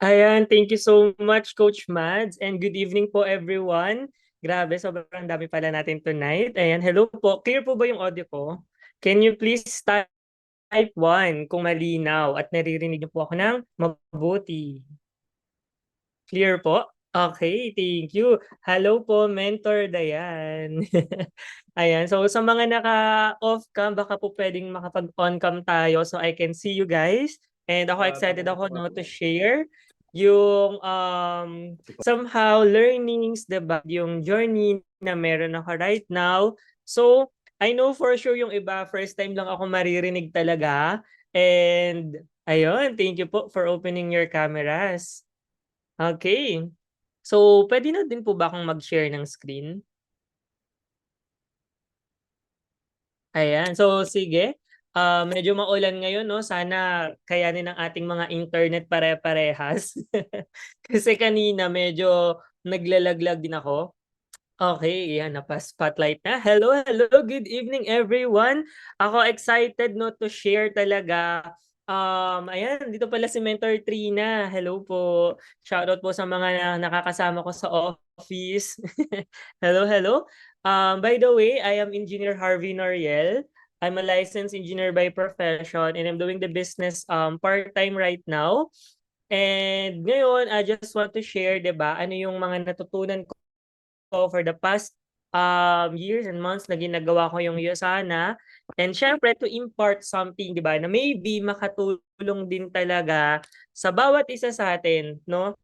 Ayan, thank you so much, Coach Mads, and good evening po everyone. Grabe, sobrang dami pala natin tonight. Ayan, hello po. Clear po ba yung audio ko? Can you please type 1 kung malinaw at naririnig niyo po ako ng mabuti? Clear po? Okay, thank you. Hello po, Mentor Dayan. Ayan, so sa mga naka-off cam, baka po pwedeng makapag-on cam tayo so I can see you guys. And ako excited ako no, to share yung somehow learnings, diba? Yung journey na meron ako right now. So, I know for sure yung iba, first time lang ako maririnig talaga. And ayun, thank you po for opening your cameras. Okay. So, pwede na din po ba akong mag-share ng screen? Ayan. So, sige. Medyo maulan ngayon, no? Sana kayanin ng ating mga internet pare-parehas. Kasi kanina medyo naglalaglag din ako. Okay, yan, napa-spotlight na. Hello, hello, good evening everyone. Ako excited no to share talaga. Ayan, dito pala si Mentor Trina. Hello po. Shoutout po sa mga nakakasama ko sa office. Hello, hello. By the way, I am Engineer Harvey Noriel. I'm a licensed engineer by profession and I'm doing the business part-time right now. And ngayon, I just want to share, 'di ba, ano yung mga natutunan ko for the past years and months na ginagawa ko yung Yosana. And syempre to impart something, 'di ba, na maybe makatulong din talaga sa bawat isa sa atin, no?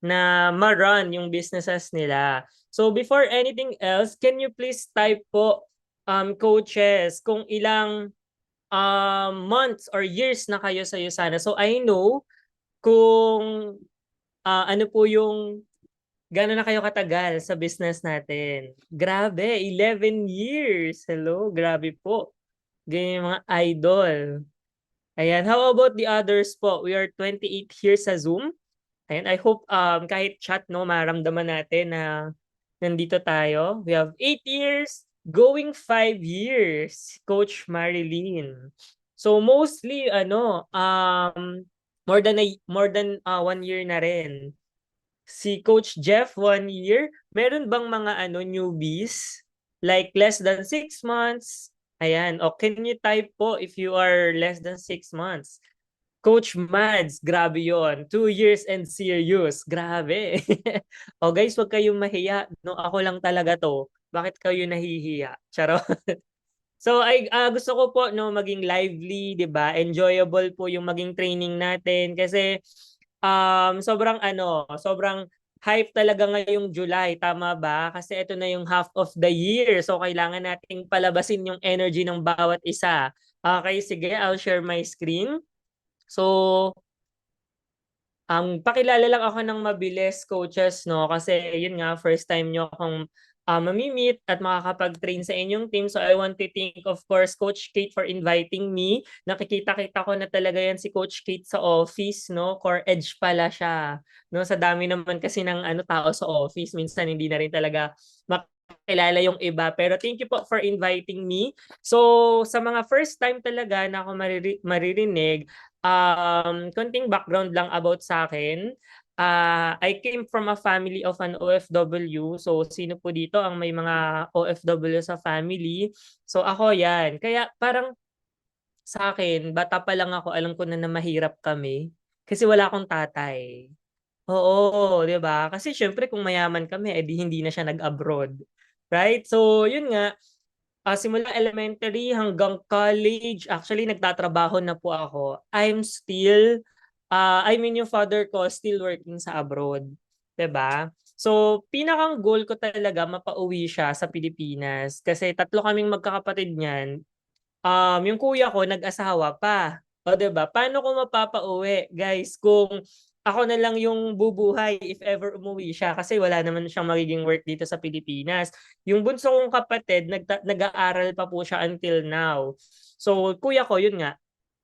Na ma-run yung businesses nila. So before anything else, can you please type po coaches kung ilang months or years na kayo sa Yosana. So I know kung ano po yung gano'n na kayo katagal sa business natin? Grabe, 11 years. Hello, grabe po. Ganyan yung mga idol. Ayan, how about the others po? We are 28 years sa Zoom. Ayan, I hope kahit chat, no, maramdaman natin na nandito tayo. We have 8 years, going 5 years, Coach Marilyn. So mostly ano, more than 1 year na rin. Si Coach Jeff, 1 year. Meron bang mga ano newbies? Like less than 6 months? Ayan. O can you type po if you are less than 6 months? Coach Mads, grabe yon. 2 years and serious. Grabe. O guys, wag kayong mahiya. No, ako lang talaga to. Bakit kayo nahihiya? Charot. So ay gusto ko po no maging lively, 'di ba? Enjoyable po yung maging training natin kasi sobrang hype talaga ngayong July, tama ba? Kasi ito na yung half of the year. So kailangan nating palabasin yung energy ng bawat isa. Okay, sige, I'll share my screen. So, pakilala lang ako ng mabilis, coaches, no? Kasi yun nga, first time nyo akong mamimit at makakapag-train sa inyong team. So I want to thank, of course, Coach Kate for inviting me. Nakikita-kita ko na talaga yan si Coach Kate sa office, no? Core Edge pala siya. No? Sa dami naman kasi ng tao sa office, minsan hindi na rin talaga makilala yung iba. Pero thank you po for inviting me. So sa mga first time talaga na ako maririnig, konting background lang about sa akin. I came from a family of an OFW. So, sino po dito ang may mga OFW sa family? So, ako yan. Kaya parang sa akin, bata pa lang ako, alam ko na na mahirap kami. Kasi wala akong tatay. Oo, 'di ba? Kasi syempre kung mayaman kami, edi hindi na siya nag-abroad. Right? So, yun nga, simula elementary hanggang college, actually nagtatrabaho na po ako. I mean yung father ko still working sa abroad. 'Di ba? So, pinakang goal ko talaga mapauwi siya sa Pilipinas. Kasi tatlo kaming magkakapatid niyan. Yung kuya ko nag-asawa pa. O 'di ba? Paano ko mapapauwi, guys, kung ako na lang yung bubuhay if ever umuwi siya kasi wala naman siyang magiging work dito sa Pilipinas. Yung bunso kong kapatid nag-aaral pa po siya until now. So kuya ko yun nga,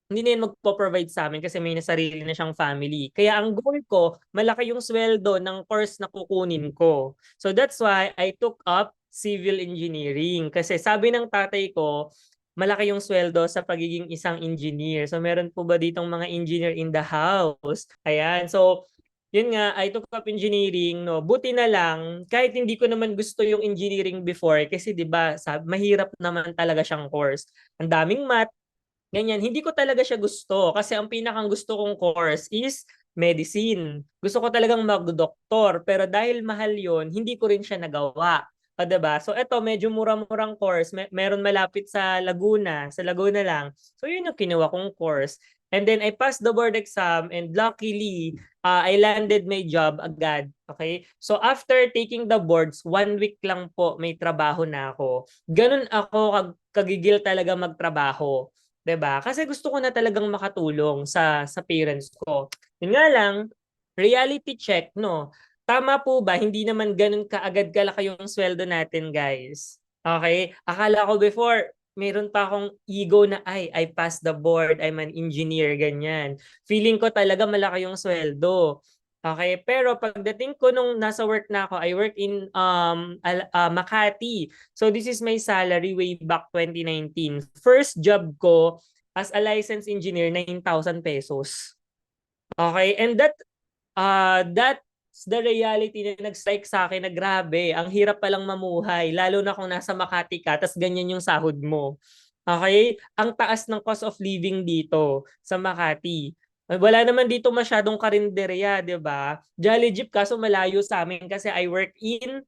hindi na yun magpo-provide sa amin kasi may nasarili na siyang family. Kaya ang goal ko, malaki yung sweldo ng course na kukunin ko. So that's why I took up civil engineering. Kasi sabi ng tatay ko, malaki yung sweldo sa pagiging isang engineer. So meron po ba ditong mga engineer in the house? Ayan. So yun nga, I took up engineering, no. Buti na lang kahit hindi ko naman gusto yung engineering before kasi 'di ba, mahirap naman talaga siyang course. Ang daming math, ganyan. Hindi ko talaga siya gusto kasi ang pinakang gusto kong course is medicine. Gusto ko talagang magdoktor pero dahil mahal 'yon, hindi ko rin siya nagawa. O, 'di ba? So eto medyo mura-murang course, meron malapit sa Laguna lang. So yun yung kinuha kong course. And then I passed the board exam and luckily I landed my job agad. Okay? So after taking the boards, 1 week lang po may trabaho na ako. Ganun ako kagigil talaga magtrabaho. 'Di ba? Kasi gusto ko na talagang makatulong sa parents ko. Yun nga lang, reality check, no? Tama po ba, hindi naman ganun kaagad kalaki yung sweldo natin, guys. Okay? Akala ko before, meron pa akong ego na, ay, I passed the board, I'm an engineer, ganyan. Feeling ko talaga malaki yung sweldo. Okay, pero pagdating ko nung nasa work na ako, I work in Makati. So this is my salary way back 2019. First job ko as a licensed engineer, 9,000 pesos. Okay, and that's the reality na nag-strike sa akin na grabe, ang hirap palang mamuhay, lalo na kung nasa Makati ka, tas ganyan yung sahod mo. Okay? Ang taas ng cost of living dito sa Makati. Wala naman dito masyadong karinderya, di ba? Jolly Jeep kaso malayo sa amin kasi I work in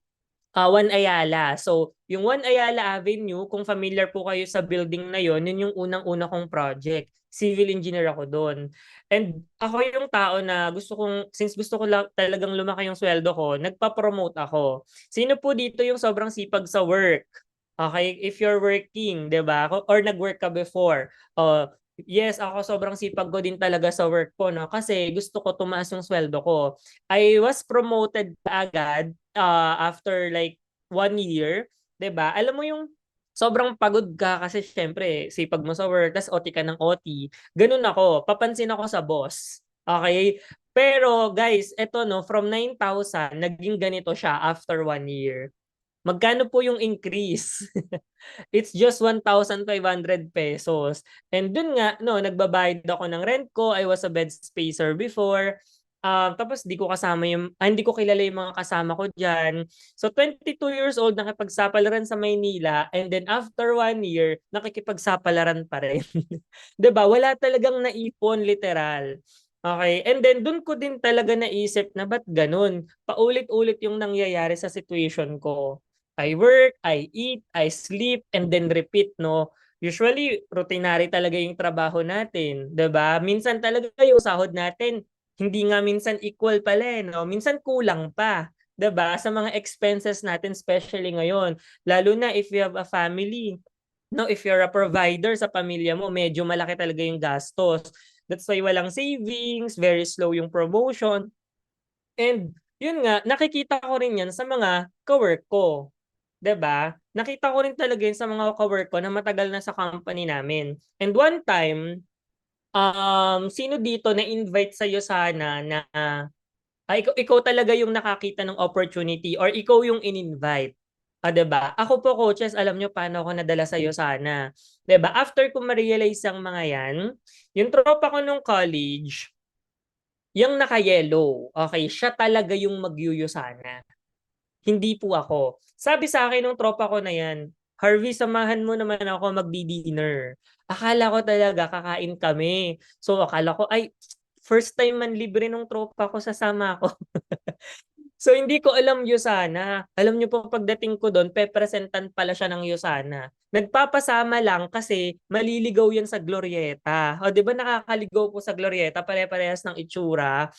One Ayala. So, yung One Ayala Avenue, kung familiar po kayo sa building na yon, yun yung unang-una kong project. Civil engineer ako doon. And ako yung tao na since gusto ko lang talagang lumaki yung sweldo ko, nagpa-promote ako. Sino po dito yung sobrang sipag sa work? Okay, if you're working, 'di ba? Or nag-work ka before. Yes, ako sobrang sipag ko din talaga sa work ko, no? Kasi gusto ko tumaas yung sweldo ko. I was promoted agad after like 1 year, 'di ba? Alam mo yung sobrang pagod ka kasi syempre sipag mo sa work, tas OT ka ng OT. Ganun ako, papansin ako sa boss. Okay? Pero guys, eto no, from 9,000 naging ganito siya after 1 year. Magkano po yung increase? It's just 1,500 pesos. And dun nga, no, nagbabayad ako ng rent ko. I was a bed spacer before. Tapos hindi ko kilala yung mga kasama ko dyan. So 22 years old, nakipagsapalaran sa Maynila. And then after 1 year, nakikipagsapalaran pa rin. 'Di ba? Wala talagang naipon, literal. Okay. And then dun ko din talaga naisip na ba't ganun? Paulit-ulit yung nangyayari sa situation ko. I work, I eat, I sleep, and then repeat, no? Usually, routinary talaga yung trabaho natin, 'di ba? Minsan talaga yung sahod natin, hindi nga minsan equal pala, no? Minsan kulang pa, 'di ba? Sa mga expenses natin, especially ngayon. Lalo na if you have a family, no? If you're a provider sa pamilya mo, medyo malaki talaga yung gastos. That's why walang savings, very slow yung promotion. And yun nga, nakikita ko rin yan sa mga ka-work ko. 'Di ba? Nakita ko rin talaga yun sa mga ka-work ko na matagal na sa company namin. And one time, sino dito na-invite sa'yo sana na ikaw talaga yung nakakita ng opportunity or ikaw yung in-invite? 'Di ba? Ako po, coaches, alam nyo paano ako nadala sa'yo sana. 'Di ba? After ko ma-realize ang mga yan, yung tropa ko nung college, yung naka-yellow, okay, siya talaga yung magyuyo sana. Hindi po ako. Sabi sa akin nung tropa ko na yan, Harvey, samahan mo naman ako magdi-dinner. Akala ko talaga kakain kami. So akala ko, ay, first time man libre nung tropa ko, sasama ako. So hindi ko alam Yusana. Alam niyo po pagdating ko doon, pepresentan pala siya ng Yusana. Nagpapasama lang kasi maliligaw yan sa Glorieta. O 'di ba nakakaligaw po sa Glorieta, pare-parehas ng itsura.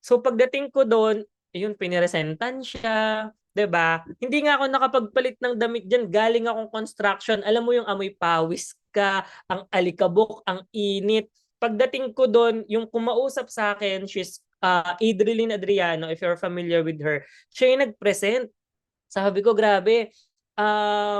So pagdating ko doon, ayun piniresentan siya, 'di ba? Hindi nga ako nakapagpalit ng damit diyan, galing akong construction. Alam mo yung amoy pawis ka, ang alikabok, ang init. Pagdating ko doon, yung kumausap sa akin, she's Adreline Adriano, if you're familiar with her. Siya yung nag-present. Sabi ko, grabe,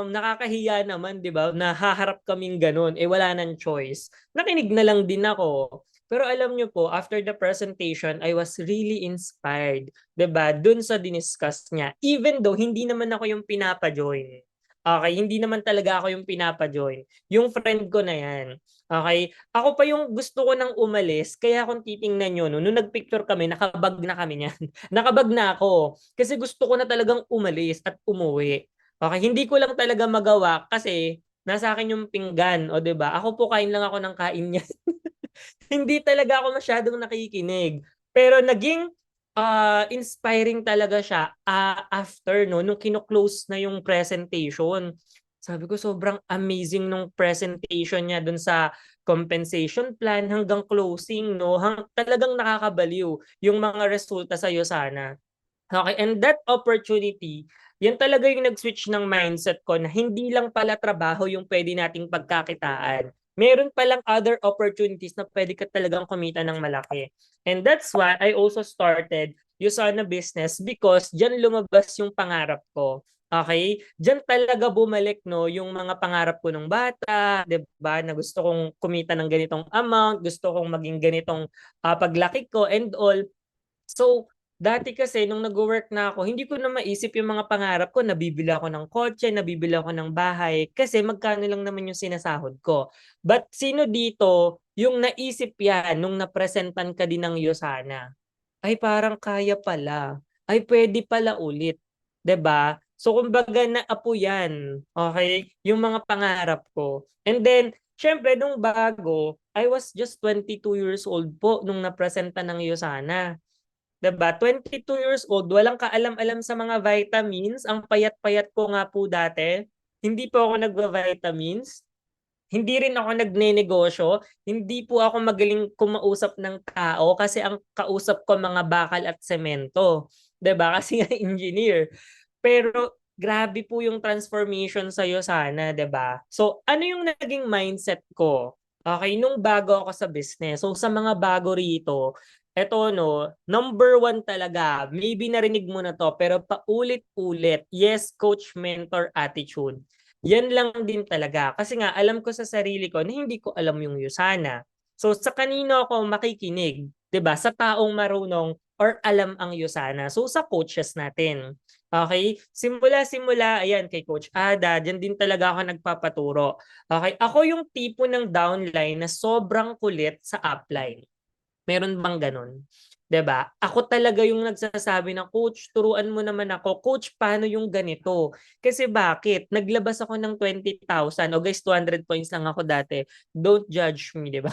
nakakahiya naman, 'di ba? Nahaharap kaming ganun, eh wala nang choice. Nakinig na lang din ako. Pero alam niyo po, after the presentation, I was really inspired, 'di ba? Dun sa diniscuss niya. Even though hindi naman ako yung pinapa-join. Okay, hindi naman talaga ako yung pinapa-join. Yung friend ko na yan. Okay? Ako pa yung gusto ko nang umalis, kaya kung titingnan niyo 'no, nung nag-picture kami nakabag na kami niyan. Nakabag na ako, kasi gusto ko na talagang umalis at umuwi. Okay, hindi ko lang talaga magawa kasi nasa akin yung pinggan, o 'di ba? Ako po kain lang ako ng kain niyan. Hindi talaga ako masyadong nakikinig. Pero naging inspiring talaga siya after 'no, nung kino-close na yung presentation. Sabi ko sobrang amazing nung presentation niya dun sa compensation plan hanggang closing 'no, talagang nakakabaliw yung mga resulta sa sana. Okay, and that opportunity, yan talaga yung nag-switch ng mindset ko na hindi lang pala trabaho yung pwede nating pagkakitaan. Meron palang other opportunities na pwede ka talagang kumita ng malaki. And that's why I also started Yusana Business because diyan lumabas yung pangarap ko. Okay? Diyan talaga bumalik no yung mga pangarap ko nung bata, 'di ba? Na gusto kong kumita ng ganitong amount, gusto kong maging ganitong paglaki ko and all. So, dati kasi nung nagwo-work na ako, hindi ko na maisip yung mga pangarap ko, nabibili ako ng kotse, nabibili ako ng bahay, kasi magkano lang naman yung sinasahod ko. But sino dito yung naisip yan nung napresentan ka din ng Yosana? Ay parang kaya pala. Ay puwede pala ulit, 'di ba? So kumbaga naapo 'yan, okey, yung mga pangarap ko. And then siyempre nung bago, I was just 22 years old po nung napresenta ng Yosana. 'Di ba, 2 years old, walang kaalam-alam sa mga vitamins, ang payat-payat ko nga po dati. Hindi po ako nagva-vitamins, hindi rin ako nagnenegosyo, hindi po ako magaling kumausap ng tao kasi ang kausap ko mga bakal at semento, 'di ba, kasi nga engineer. Pero grabe po yung transformation sa'yo sana, 'di ba? So, ano yung naging mindset ko, okey, nung bago ako sa business. So, sa mga bago rito, eto 'no, number one talaga, maybe narinig mo na 'to, pero paulit-ulit, yes, coach, mentor, attitude. Yan lang din talaga. Kasi nga alam ko sa sarili ko na hindi ko alam yung Yusana. So, sa kanino ako makikinig, 'di ba? Sa taong marunong or alam ang Yusana. So, sa coaches natin. Okay? Simula-simula, ayan, kay Coach Ada, diyan din talaga ako nagpapaturo. Okay? Ako yung tipo ng downline na sobrang kulit sa upline. Meron bang gano'n? 'Di ba? Ako talaga yung nagsasabi na, "Coach, turuan mo naman ako. Coach, paano yung ganito?" Kasi bakit? Naglabas ako ng 20,000. O guys, 200 points lang ako dati. Don't judge me, 'di ba?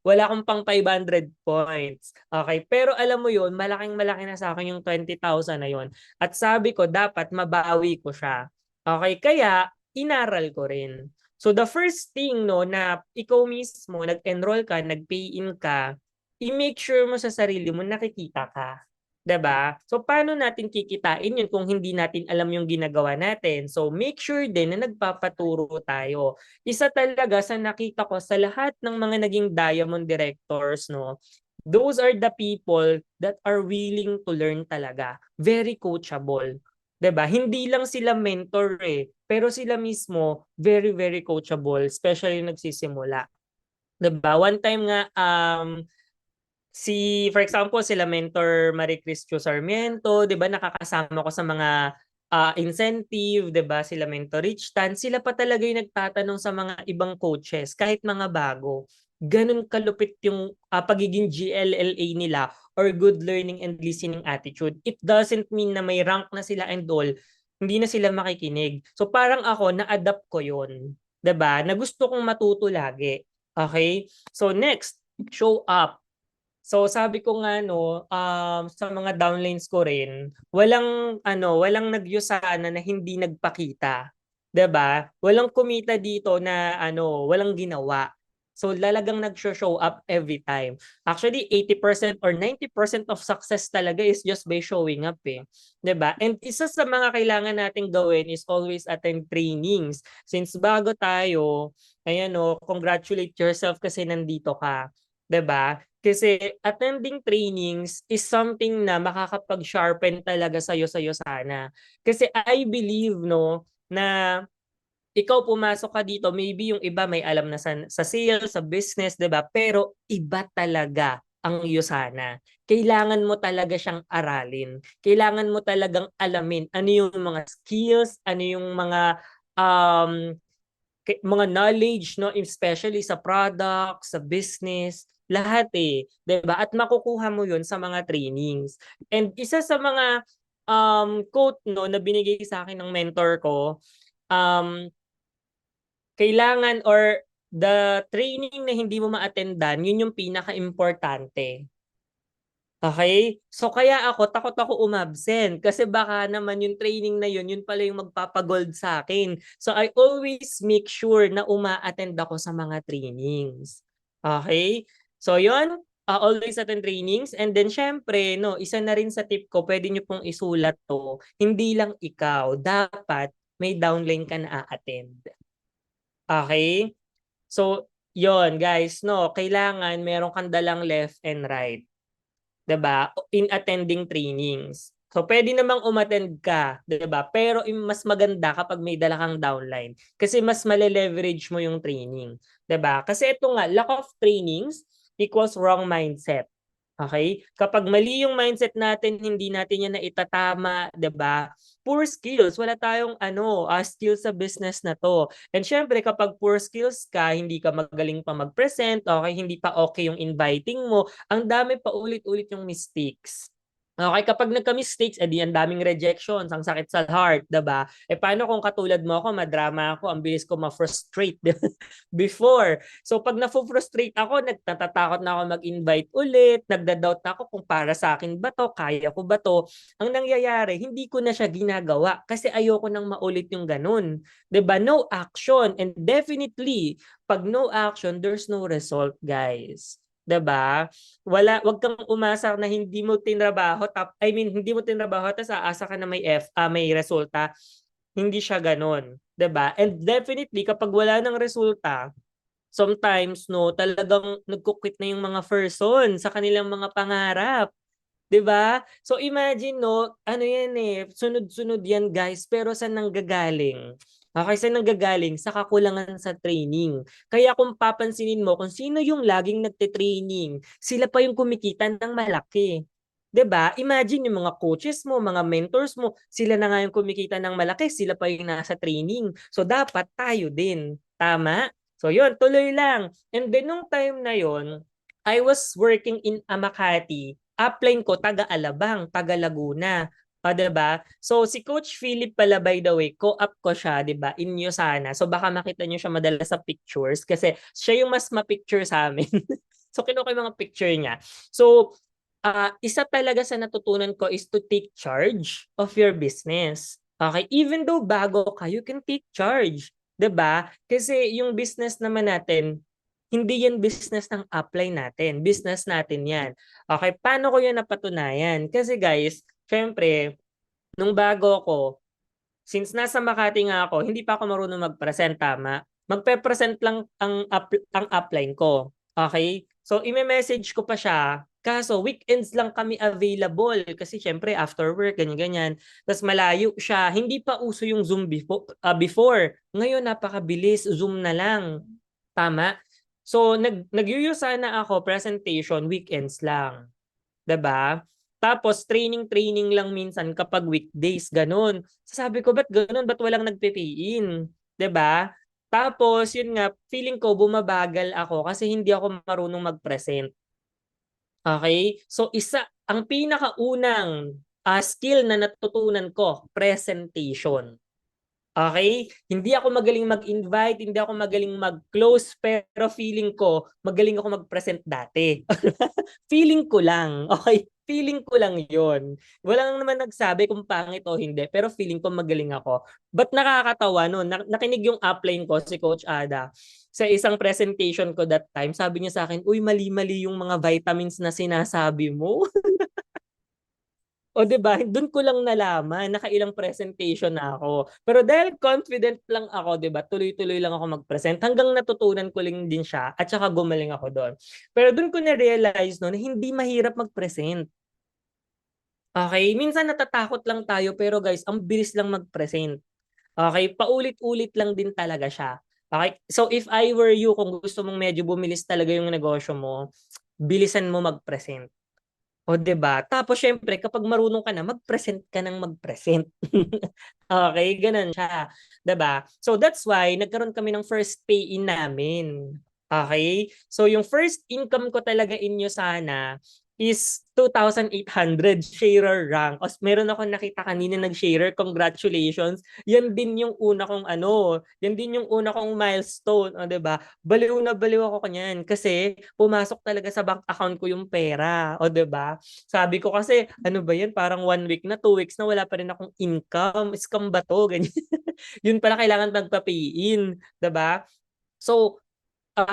Wala akong pang 500 points. Okay? Pero alam mo yun, malaking-malaki na sa akin yung 20,000 na yun. At sabi ko, dapat mabawi ko siya. Okay? Kaya, inaral ko rin. So the first thing 'no, na ikaw mismo nag-enroll ka, nag-pay in ka, i-make sure mo sa sarili mo nakikita ka, 'di ba? So paano natin kikitain 'yun kung hindi natin alam yung ginagawa natin? So make sure din na nagpapaturo tayo. Isa talaga sa nakita ko sa lahat ng mga naging diamond directors 'no, those are the people that are willing to learn talaga. Very coachable, 'di ba? Hindi lang sila mentor pero sila mismo very, very coachable, especially yung nagsisimula. 'Di ba? One time nga for example, sila Mentor Marie Cristio Sarmiento, 'di ba nakakasama ko sa mga incentive, 'di ba? Sila Mentor Rich Tan, sila pa talaga yung nagtatanong sa mga ibang coaches, kahit mga bago. Ganun kalupit yung pagiging GLLA nila or good learning and listening attitude. It doesn't mean na may rank na sila and all, hindi na sila makikinig. So parang ako, na-adapt ko yun. 'Di ba? Na gusto kong matuto lagi. Okay? So next, show up. So sabi ko nga 'no, sa mga downlines ko rin, walang nagyusana na hindi nagpakita, 'di ba? Walang kumita dito na walang ginawa. So talagang nagsho-show up every time. Actually 80% or 90% of success talaga is just by showing up, 'di ba? And isa sa mga kailangan nating gawin is always attend trainings. Since bago tayo, ayan 'no, congratulate yourself kasi nandito ka, 'di ba? Kasi attending trainings is something na makakapag-sharpen talaga sa'yo sana. Kasi I believe 'no, na ikaw pumasok ka dito, maybe yung iba may alam na sa sales, sa business, 'di ba? Pero iba talaga ang Yusana. Kailangan mo talaga siyang aralin. Kailangan mo talagang alamin ano yung mga skills, ano yung mga um, mga knowledge, no, especially sa product, sa business, lahat eh, 'di ba? At makukuha mo 'yun sa mga trainings. And isa sa mga quote no na binigay sa akin ng mentor ko, um kailangan or the training na hindi mo ma-attendan, 'yun yung pinaka-importante. Okay? So kaya ako, takot ako umabsent kasi baka naman yung training na yun pala yung magpapagold sa akin. So I always make sure na uma-attend ako sa mga trainings. Okay? So yun, always attend trainings. And then syempre, no, isa na rin sa tip ko, pwede nyo pong isulat to. Hindi lang ikaw, dapat may downline ka na a-attend. Okay? So, yon guys, no, kailangan meron kang dalang left and right. 'Di ba? In attending trainings. So pwede namang umattend ka, 'di ba? Pero mas maganda kapag may dala kang downline kasi mas male-leverage mo yung training, 'di ba? Kasi ito nga, lack of trainings equals wrong mindset. Okay? Kapag mali yung mindset natin, hindi natin yan naitatama, 'di ba? Poor skills, wala tayong skills sa business na 'to. And syempre kapag poor skills ka, hindi ka magaling pa mag-present, okay, hindi pa okay yung inviting mo, ang dami pa ulit-ulit yung mistakes. Okay, kapag nagka-mistakes, edi ang daming rejections, ang sakit sa heart, 'di ba? Eh paano kung katulad mo ako, madrama ako, ang bilis ko ma-frustrate before. So pag na-frustrate ako, natatakot na ako mag-invite ulit, nagda-doubt na ako kung para sa akin ba 'to, kaya ko ba 'to. Ang nangyayari, hindi ko na siya ginagawa kasi ayoko nang maulit yung ganun. 'Di ba? No action, and definitely pag no action, there's no result, guys. 'Di ba? Wag kang umasa na hindi mo tinrabaho hindi mo tinrabaho tapos aasa ka na may resulta. Hindi siya ganoon, 'di ba? And definitely kapag wala ng resulta, sometimes no, talagang nagko-quit na yung mga person sa kanilang mga pangarap. 'Di ba? So imagine no, ano yan eh, sunod-sunod yan guys, pero saan nanggagaling? Okay, saan nanggagaling? Sa kakulangan sa training. Kaya kung papansinin mo kung sino yung laging nagte-training, sila pa yung kumikita ng malaki. 'Di ba? Imagine yung mga coaches mo, mga mentors mo, sila na nga yung kumikita ng malaki, sila pa yung nasa training. So dapat tayo din. Tama? So yun, tuloy lang. And then nung time na yon, I was working in Makati. Upline ko taga-Alabang, taga-Laguna. O, 'di ba? So si Coach Philip pala, by the way, co-op ko siya, 'di ba? Inyo sana. So baka makita niyo siya madalas sa pictures kasi siya yung mas ma-picture sa amin. So kinuha ko yung mga picture niya. So isa talaga sa natutunan ko is to take charge of your business. Okay? Even though bago ka, you can take charge. 'Di ba? Kasi yung business naman natin, hindi yan business ng upline natin. Business natin yan. Okay, paano ko yan napatunayan? Kasi guys, syempre, nung bago ako, since nasa Makati nga ako, hindi pa ako marunong mag-present, tama? Magpe-present lang ang upline ko. Okay? So, ime-message ko pa siya. Kaso, weekends lang kami available. Kasi syempre, after work, ganyan-ganyan. Tapos malayo siya. Hindi pa uso yung Zoom before. Ngayon, napakabilis. Zoom na lang. Tama? So, nag-use sana ako presentation weekends lang. 'Di ba? Tapos training lang minsan kapag weekdays, gano'n. Sabi ko, ba't gano'n? Ba't walang nagpe-pay-in? 'Di ba? Tapos yun nga, feeling ko bumabagal ako kasi hindi ako marunong mag-present. Okay? So ang pinakaunang skill na natutunan ko, presentation. Okay? Hindi ako magaling mag-invite, hindi ako magaling mag-close, pero feeling ko magaling ako mag-present dati. Feeling ko lang, okay? Feeling ko lang 'yon. Walang naman nagsabi kung pangit o hindi, pero feeling ko magaling ako. But nakakatawa no, nakinig yung upline ko, si Coach Ada, sa isang presentation ko that time, sabi niya sa akin, "Uy, mali-mali yung mga vitamins na sinasabi mo." O 'di ba, dun ko lang nalaman, nakailang presentation na ako. Pero dahil confident lang ako, 'di ba, tuloy-tuloy lang ako mag-present hanggang natutunan ko lang din siya at saka gumaling ako doon. Pero dun ko na-realize no na hindi mahirap mag-present. Okay, minsan natatakot lang tayo pero guys, ang bilis lang mag-present. Okay, paulit-ulit lang din talaga siya. Okay, so if I were you, kung gusto mong medyo bumilis talaga yung negosyo mo, bilisan mo mag-present. O 'di ba? Tapos siyempre kapag marunong ka na, mag-present ka ng mag-present. Okey, gano'n siya, 'di ba? So that's why nagkaroon kami ng first pay-in namin, okey? So yung first income ko talaga in USANA is 2,800 sharer rank. Meron akong nakita kanina nag-sharer, congratulations. Yan din yung una kong ano, yan din yung una kong milestone, oh, 'di ba? Baliw na baliw ako niyan kasi pumasok talaga sa bank account ko yung pera, oh, 'di ba? Sabi ko kasi, ano ba yan, parang 1 week na, 2 weeks na, wala pa rin akong income. Scam ba 'to? Ganyan. Yun pala kailangan magpa-pay in, 'di ba? So,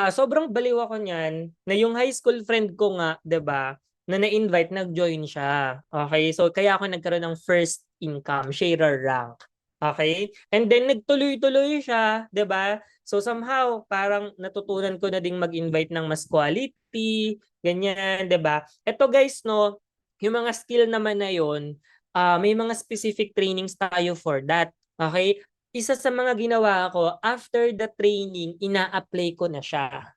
sobrang baliw ako niyan na yung high school friend ko nga, 'di ba, na na-invite, nag-join siya. Okay, so kaya ako nagkaroon ng first income, sharer rank. Okay, and then nagtuloy-tuloy siya, 'di ba? So somehow parang natutunan ko na ding mag-invite ng mas quality, ganyan, 'di ba? Eto guys 'no, yung mga skill naman na yun, may mga specific trainings tayo for that. Okay, isa sa mga ginawa ko, after the training, ina-apply ko na siya.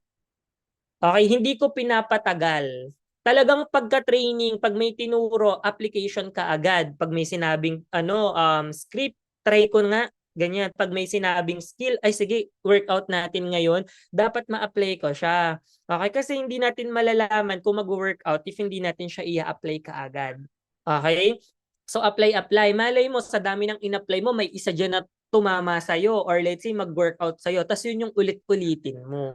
Okay, hindi ko pinapatagal. Talagang pagka-training, 'pag may tinuro, application ka agad. 'Pag may sinabing ano, script, try ko nga, ganyan. 'Pag may sinabing skill, ay sige, workout natin ngayon, dapat ma-apply ko siya. Okay, kasi hindi natin malalaman kung magwo-workout if hindi natin siya ia-apply kaagad. Okay? So apply. Malay mo sa dami ng in-apply mo, may isa diyan na tumama sa'yo or let's say mag-workout sa'yo, tas yun yung ulit-ulitin mo.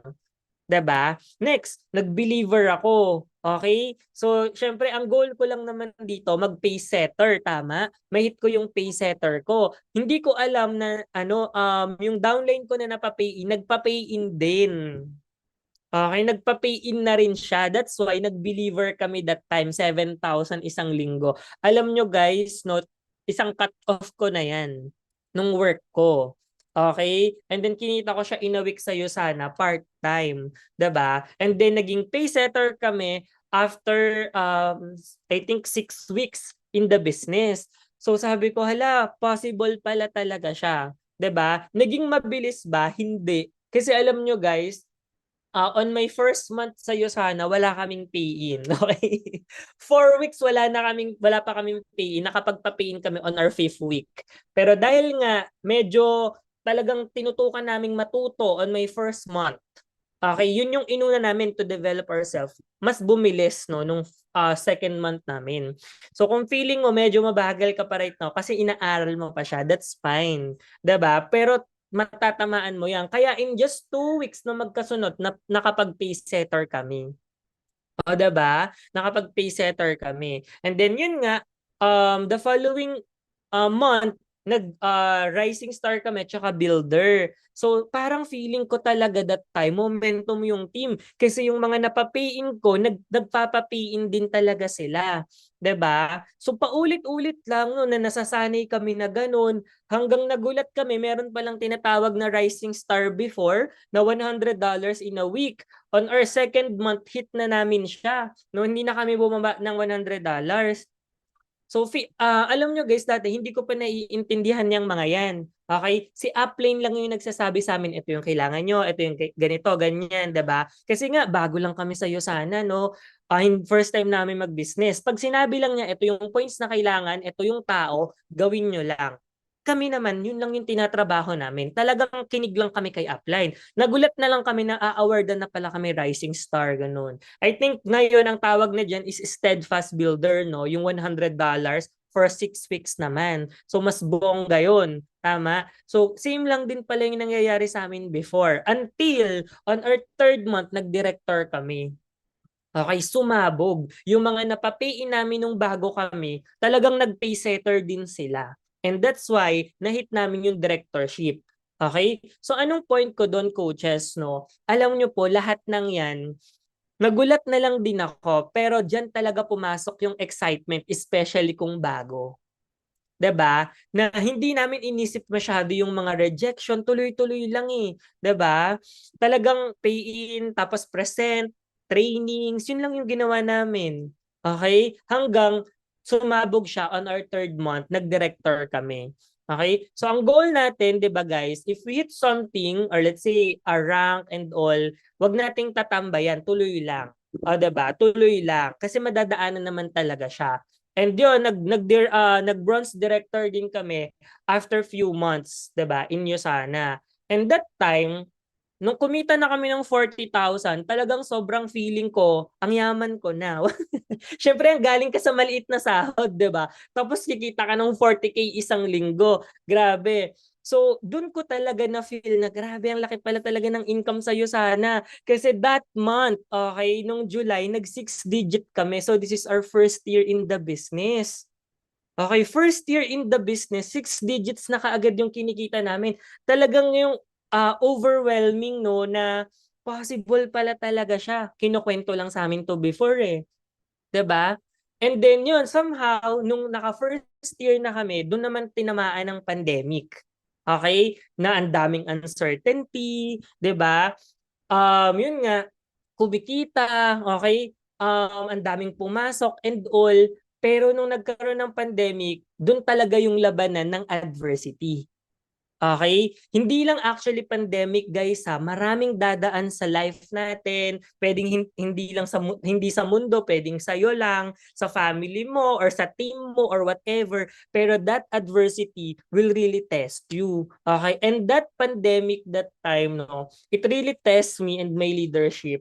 'Di ba? Next, nag-believer ako, okay? So, siyempre ang goal ko lang naman dito mag-pace setter, tama? Ma-hit ko yung pace setter ko. Hindi ko alam na ano, yung downline ko na napapay in, nagpa-pay in din. Okay, nagpa-pay in na rin siya. That's why nag-believer kami that time, 7,000 isang linggo. Alam nyo guys, no, isang cut off ko na yan nung work ko. Okay? And then kinita ko siya in a week sa'yo sana, part-time. 'Di ba? And then naging pay setter kami after, I think 6 weeks in the business. So sabi ko, hala, possible pala talaga siya. 'Di ba? Naging mabilis ba? Hindi. Kasi alam nyo guys, on my first month sa Yosana, wala kaming pay-in, okay? 4 weeks wala pa kaming pay-in, nakapagpa-pay-in kami on our 5th week. Pero dahil nga medyo talagang tinutukan naming matuto on my first month, okay, yun yung inuna namin to develop ourselves. Mas bumilis no nung second month namin. So kung feeling mo medyo mabagal ka pa right now kasi inaaral mo pa siya, that's fine, 'di ba? Pero matatamaan mo yan. Kaya in just 2 weeks na magkasunod, nakapag-pace setter kami. O, 'di ba? Nakapag-pace setter kami. And then yun nga, the following month, rising star kami tsaka builder. So parang feeling ko talaga that time momentum yung team kasi yung mga napapay-in ko nagpapapay-in din talaga sila, 'di ba? So paulit-ulit lang no na nasasanay kami na ganun hanggang nagulat kami meron palang tinatawag na rising star before na $100 in a week. On our second month hit na namin siya. No, hindi na kami bumaba ng $100. So alam nyo guys dati hindi ko pa naiintindihan yang mga yan. Okay? Si Upline lang yung nagsasabi sa amin, ito yung kailangan nyo, ito yung ganito, ganyan, 'di ba? Kasi nga bago lang kami sa sana, no? First time namin mag-business. Pag sinabi lang niya, ito yung points na kailangan, ito yung tao, gawin nyo lang. Kami naman, yun lang yung tinatrabaho namin. Talagang kinig lang kami kay Upline. Nagulat na lang kami na awardan na pala kami rising star, ganun. I think ngayon ang tawag na dyan is steadfast builder, no? Yung $100 for 6 weeks naman. So mas bongga yun. Tama? So same lang din pala yung nangyayari sa amin before. Until on our third month, nag-director kami. Okay, sumabog. Yung mga napapayin namin nung bago kami, talagang nag-pay setter din sila. And that's why nahit namin yung directorship. Okay? So anong point ko doon, coaches, no? Alam nyo po, lahat ng yan, nagulat na lang din ako, pero diyan talaga pumasok yung excitement, especially kung bago. 'Di ba? Na hindi namin inisip masyado yung mga rejection, tuloy-tuloy lang eh, 'di ba? Talagang pay in tapos present, trainings, yun lang yung ginawa namin. Okay? Hanggang sumabog siya on our third month, nag-director kami. Okay? So ang goal natin, 'di ba guys, if we hit something or let's say a rank and all, wag nating tatambayan, tuloy lang. O, 'di ba? Tuloy lang kasi madadaanan naman talaga siya. And yun, nag-bronze director din kami after few months, 'di ba? In Yusana. And that time, nung kumita na kami ng 40,000, talagang sobrang feeling ko, ang yaman ko na. Siyempre, ang galing ka sa maliit na sahod, 'di ba? Tapos kikita ka ng 40K isang linggo. Grabe. So, dun ko talaga na feel na grabe, ang laki pala talaga ng income sa'yo sana. Kasi that month, okay, nung July, nag six digit kami. So, this is our first year in the business. Okay, first year in the business, six digits na kaagad yung kinikita namin. Talagang yung overwhelming, no, na possible pala talaga siya. Kinukwento lang sa amin to before eh. 'Di ba? And then yun, somehow, nung naka-first year na kami, doon naman tinamaan ng pandemic. Okay? Na ang daming uncertainty, 'di ba? Yun nga, kumikita, okay? Ang daming pumasok and all. Pero nung nagkaroon ng pandemic, doon talaga yung labanan ng adversity. Okay? Hindi lang actually pandemic guys ha, maraming dadaan sa life natin. Pwedeng hindi lang hindi sa mundo, pwedeng sa iyo lang, sa family mo or sa team mo or whatever. Pero that adversity will really test you. Okay? And that pandemic that time, no, it really tests me and my leadership.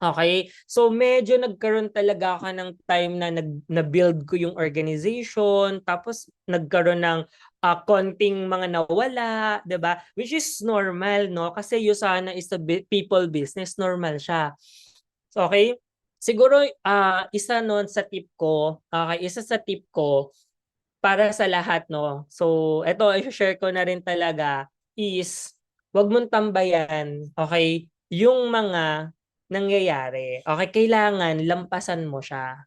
Okay? So medyo nagkaroon talaga ako ng time na na-build ko yung organization, tapos nagkaroon ng konting mga nawala, 'di ba? Which is normal, no? Kasi Yusana is a people business, normal siya. So, okay? Siguro isa nun sa tip ko, okay, isa sa tip ko para sa lahat, no. So, eto i-share ko na rin talaga is wag mong tambayan, okay, yung mga nangyayari. Okay, kailangan lampasan mo siya.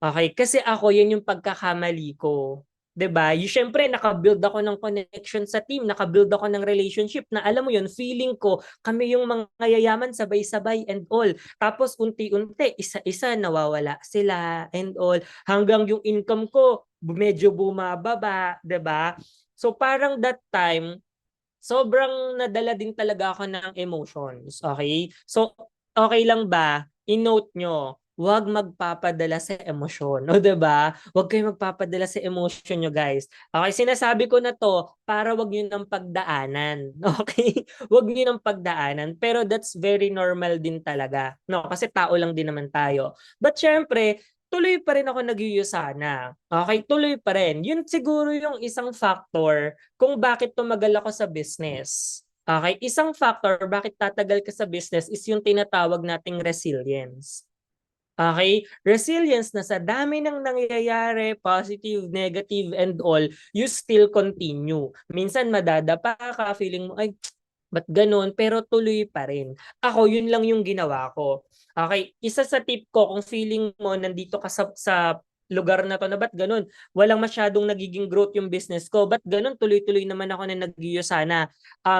Okay, kasi ako yun yung pagkakamali ko. 'Di ba? Yung syempre naka-build ako ng connection sa team, naka-build ako ng relationship na alam mo yun, feeling ko kami yung mga yayaman sabay-sabay and all. Tapos unti-unti, isa-isa nawawala sila and all hanggang yung income ko medyo bumababa, 'di ba? So parang that time sobrang nadala din talaga ako ng emotions, okay? So, okay lang ba, i-note nyo, huwag magpapadala sa emosyon. O, 'di ba? Huwag kayong magpapadala sa emosyon nyo, guys. Okay, sinasabi ko na 'to para wag niyo nang pagdaanan. Okay? Wag niyo nang pagdaanan, pero that's very normal din talaga, no? Kasi tao lang din naman tayo. But syempre, tuloy pa rin ako nag-Yusana. Okay, tuloy pa rin. Yun siguro yung isang factor kung bakit tumagal ako sa business. Okay, isang factor bakit tatagal ka sa business is yung tinatawag nating resilience. Okay, resilience na sa dami ng nangyayari, positive, negative, and all, you still continue. Minsan madadapa ka, feeling mo, ay, ba't ganun? Pero tuloy pa rin. Ako, yun lang yung ginawa ko. Okay, isa sa tip ko, kung feeling mo nandito ka sa lugar na to na ba't ganun? Walang masyadong nagiging growth yung business ko. Ba't ganun? Tuloy-tuloy naman ako na sana.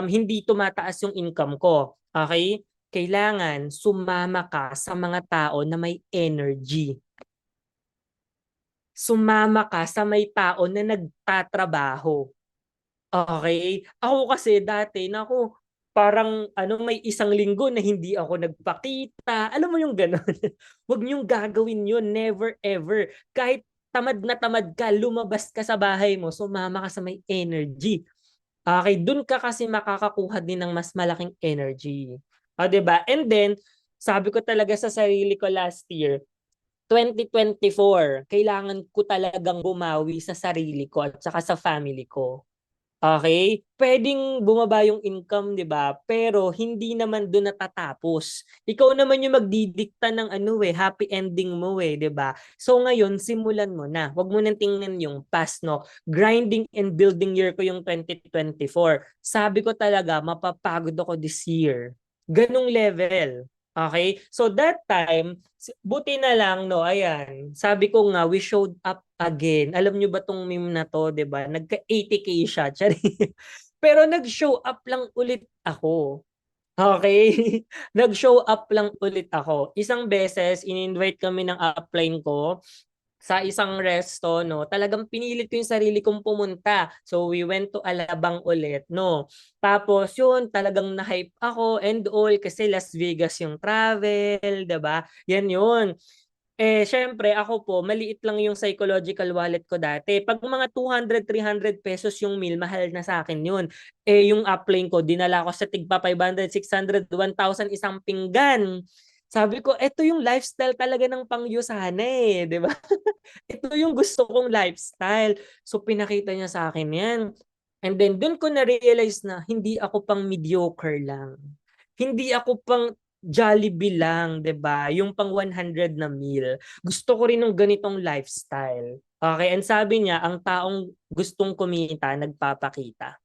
Hindi tumataas yung income ko. Okay? Kailangan sumama ka sa mga tao na may energy. Sumama ka sa may tao na nagtatrabaho. Okay? Ako kasi dati, naku, parang may isang linggo na hindi ako nagpakita. Alam mo yung gano'n? Huwag niyong gagawin yun. Never ever. Kahit tamad ka, lumabas ka sa bahay mo, sumama ka sa may energy. Okay, dun ka kasi makakakuha din ng mas malaking energy. O, 'di ba? And then, sabi ko talaga sa sarili ko last year, 2024, kailangan ko talagang bumawi sa sarili ko at saka sa family ko. Okay, puwedeng bumaba yung income, 'di ba? Pero hindi naman dun natatapos. Ikaw naman yung magdidikta ng happy ending mo, 'di ba? So ngayon, simulan mo na. Huwag mo nang tingnan yung past, no? Grinding and building year ko yung 2024. Sabi ko talaga, mapapagod ako this year. Ganong level. Okay? So that time, buti na lang, no, ayan. Sabi ko nga, we showed up again. Alam nyo ba tong meme na to, 'di ba? Nagka 80K siya. Tsari. Pero nag-show up lang ulit ako. Okay? Nag-show up lang ulit ako. Isang beses, in-invite kami ng upline ko. sa isang resto 'no, talagang pinilit ko yung sarili kong pumunta. So, we went to Alabang ulit 'no. Tapos yun, talagang na-hype ako and all kasi Las Vegas yung travel, 'di ba? Yan yun. Eh, siyempre ako po maliit lang yung psychological wallet ko dati. 'Pag mga 200, ₱300 yung meal, mahal na sa akin yun. Eh, yung upline ko dinala ko sa tigpa 500, 600, 1,000 isang pinggan. Sabi ko, eto yung lifestyle talaga ng pangyusana, eh, 'di ba? Ito yung gusto kong lifestyle. So, pinakita niya sa akin 'yan. And then dun ko na-realize na hindi ako pang mediocre lang. Hindi ako pang Jollibee lang, 'di ba? Yung pang 100 na meal. Gusto ko rin ng ganitong lifestyle. Okay, and sabi niya, ang taong gustong kumita, nagpapakita.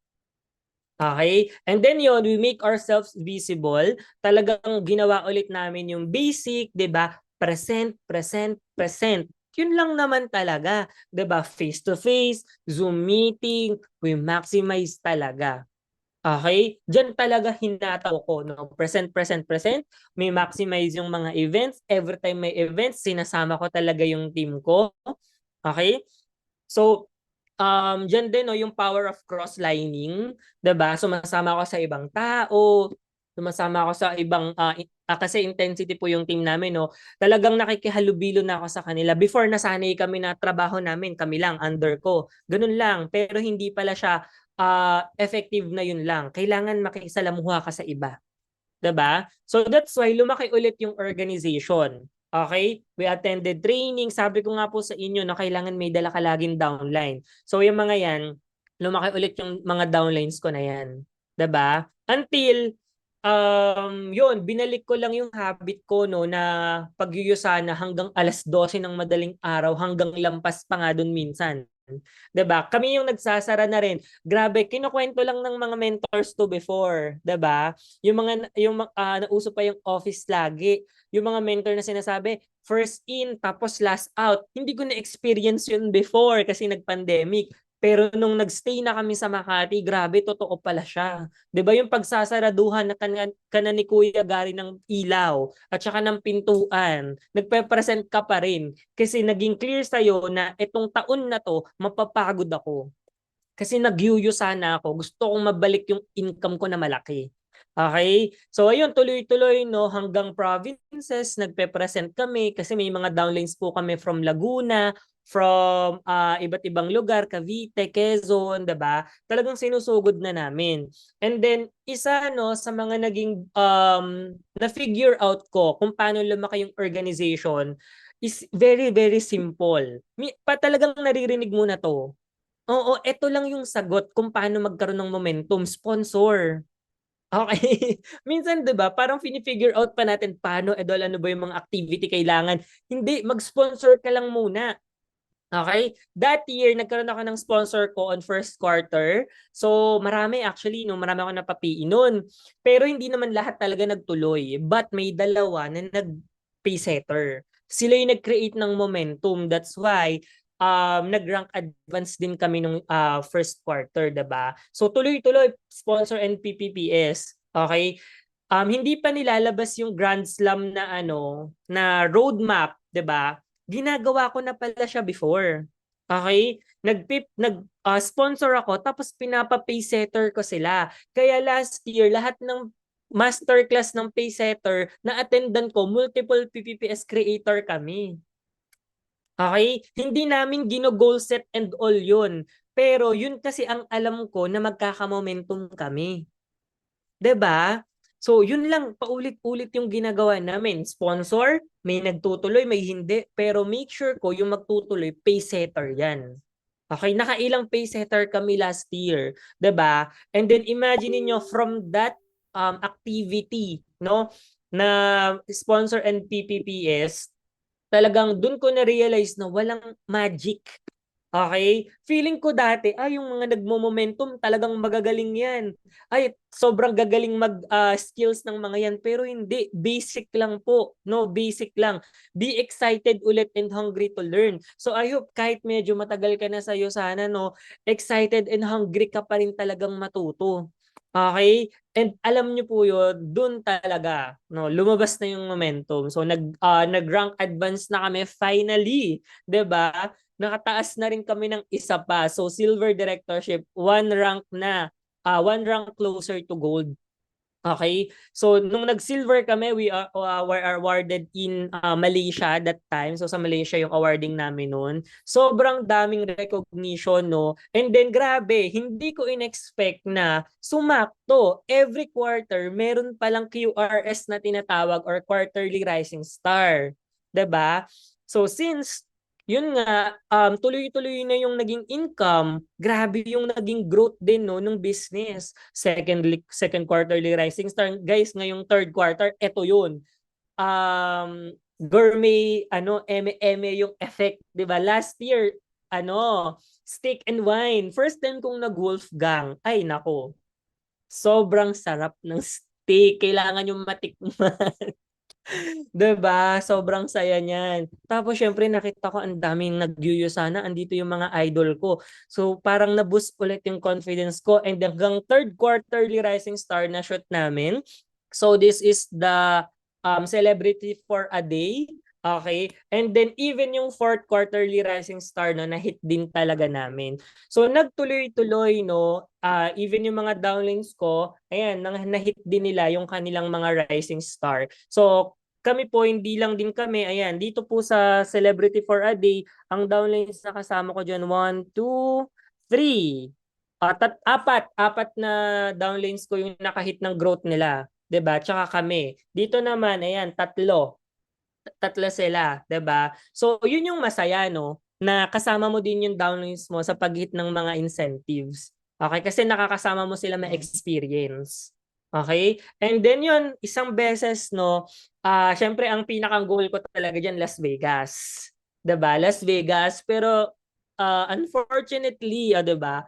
Okay? And then yon we make ourselves visible. Talagang ginawa ulit namin yung basic, 'di ba? Present, present, present. Yun lang naman talaga, 'di ba? Face to face, Zoom meeting, we maximize talaga. Okay? Diyan talaga hinataw ko, no? Present, present, present. May maximize yung mga events. Every time may events, sinasama ko talaga yung team ko. Okay? So, diyan din 'no, yung power of cross-lining, 'di ba? Sumasama ako sa ibang tao, sumasama ako sa ibang, kasi intensity po yung team namin 'no. Talagang nakikihalubilo na ako sa kanila. Before nasanay kami na trabaho namin, kami lang, under ko, gano'n lang. Pero hindi pala siya, effective na yun lang. Kailangan makisalamuha ka sa iba. 'Di ba? So that's why lumaki ulit yung organization. Okay? We attended training. Sabi ko nga po sa inyo na kailangan may dala ka laging downline. So yung mga yan, lumaki ulit yung mga downlines ko na yan. 'Di ba? Until yun, binalik ko lang yung habit ko no na pagyuyusana hanggang 12:00 ng madaling araw hanggang lampas pa nga dun minsan. 'Di ba? Kami yung nagsasara na rin. Grabe, kinukuwento lang ng mga mentors to before, 'di ba? Nauso pa yung office lagi. Yung mga mentor na sinasabi, first in tapos last out. Hindi ko na-experience yun before kasi nag-pandemic. Pero nung nagstay na kami sa Makati, grabe, totoo pala siya. 'Di ba yung pagsasaraduhan na kana ni Kuya Gary ng ilaw at saka ng pintuan, nagpe-present ka pa rin kasi naging clear sa'yo na itong taon na 'to mapapagod ako. Kasi nagyuyo sana ako. Gusto kong mabalik yung income ko na malaki. Okay? So ayun, tuloy-tuloy no hanggang provinces nagpe-present kami kasi may mga downlines po kami from Laguna, from iba't ibang lugar, Cavite, Quezon, 'di ba? Talagang sinusugod na namin. And then isa no sa mga naging na figure out ko kung paano lumaki yung organization is very very simple. Talagang naririnig mo na 'to. Oo, eto lang yung sagot kung paano magkaroon ng momentum, sponsor. Okay. Minsan 'di ba parang fini-figure out pa natin paano, Idol, ano ba yung mga activity kailangan. Hindi, mag-sponsor ka lang muna. Okay? That year nagkaroon ako ng sponsor ko on first quarter. So marami actually 'no, marami akong napapiin nun. Pero hindi naman lahat talaga nagtuloy. But may dalawa na nag-pace setter. Sila yung nag-create ng momentum. That's why nag-rank advance din kami nung first quarter, 'di ba? So tuloy-tuloy sponsor and PPPS. Okay? Hindi pa nilalabas yung Grand Slam na na roadmap, 'di ba? Ginagawa ko na pala siya before. Okay? Sponsor ako tapos pinapa-pay setter ko sila. Kaya last year lahat ng masterclass ng pay setter na attendan ko, multiple PPPS creator kami. Okay? Hindi namin gino-goal set and all yun. Pero yun kasi ang alam ko na magkaka-momentum kami. 'Di ba? So, yun lang, paulit-ulit yung ginagawa namin. Sponsor, may nagtutuloy, may hindi. Pero make sure ko yung magtutuloy, pay setter yan. Okay, nakailang pay setter kami last year, 'di ba? And then imagine niyo from that activity, no, na sponsor and PPPS, talagang dun ko na-realize na walang magic. Okay? Feeling ko dati, yung mga nagmo-momentum talagang magagaling yan. Ay, sobrang gagaling mag skills ng mga yan. Pero hindi, basic lang po. No, basic lang. Be excited ulit and hungry to learn. So I hope kahit medyo matagal ka na sa'yo sana, no, excited and hungry ka pa rin talagang matuto. Okay? And alam niyo po 'yun, dun talaga 'no, lumabas na yung momentum. So nag-rank advance na kami finally, 'di ba? Nakataas na rin kami ng isa pa. So silver directorship, one rank closer to gold. Okay. So nung nag-silver kami, were awarded in Malaysia that time. So sa Malaysia yung awarding namin noon. Sobrang daming recognition, no? And then grabe, hindi ko in-expect na sumakto. Every quarter, meron palang QRS na tinatawag or quarterly rising star. 'Di ba? So since yun nga, tuloy-tuloy na yung naging income, grabe yung naging growth din no ng business. Second quarterly rising star. Guys, ngayong third quarter, eto yun. Gourmet, eme-eme yung effect, di ba? Last year, steak and wine. First time kong nag-Wolfgang. Ay, nako. Sobrang sarap ng steak. Kailangan yung matikman. 'Di ba? Sobrang saya niyan. Tapos syempre nakita ko ang daming nagyuyusana, andito yung mga idol ko. So parang na-boost ulit yung confidence ko and hanggang third quarterly rising star na shoot namin. So this is the celebrity for a day. Okay? And then even yung fourth quarterly rising star no, na-hit din talaga namin. So nagtuloy-tuloy no, even yung mga downlines ko, ayan, na-hit din nila yung kanilang mga rising star. So kami po, hindi lang din kami, ayan, dito po sa Celebrity for a Day, ang downlines na kasama ko dyan, 1, 2, 3. Apat na downlines ko yung nakahit ng growth nila. 'Di ba? Tsaka kami. Dito naman, ayan, tatlo sila, 'di ba? So, yun yung masaya no, na kasama mo din yung downlines mo sa pag-hit ng mga incentives. Okay, kasi nakakasama mo sila ma-experience. Okay? And then yun, isang beses no, syempre ang pinakang goal ko talaga diyan Las Vegas. 'Di ba? Las Vegas, pero unfortunately, 'di ba?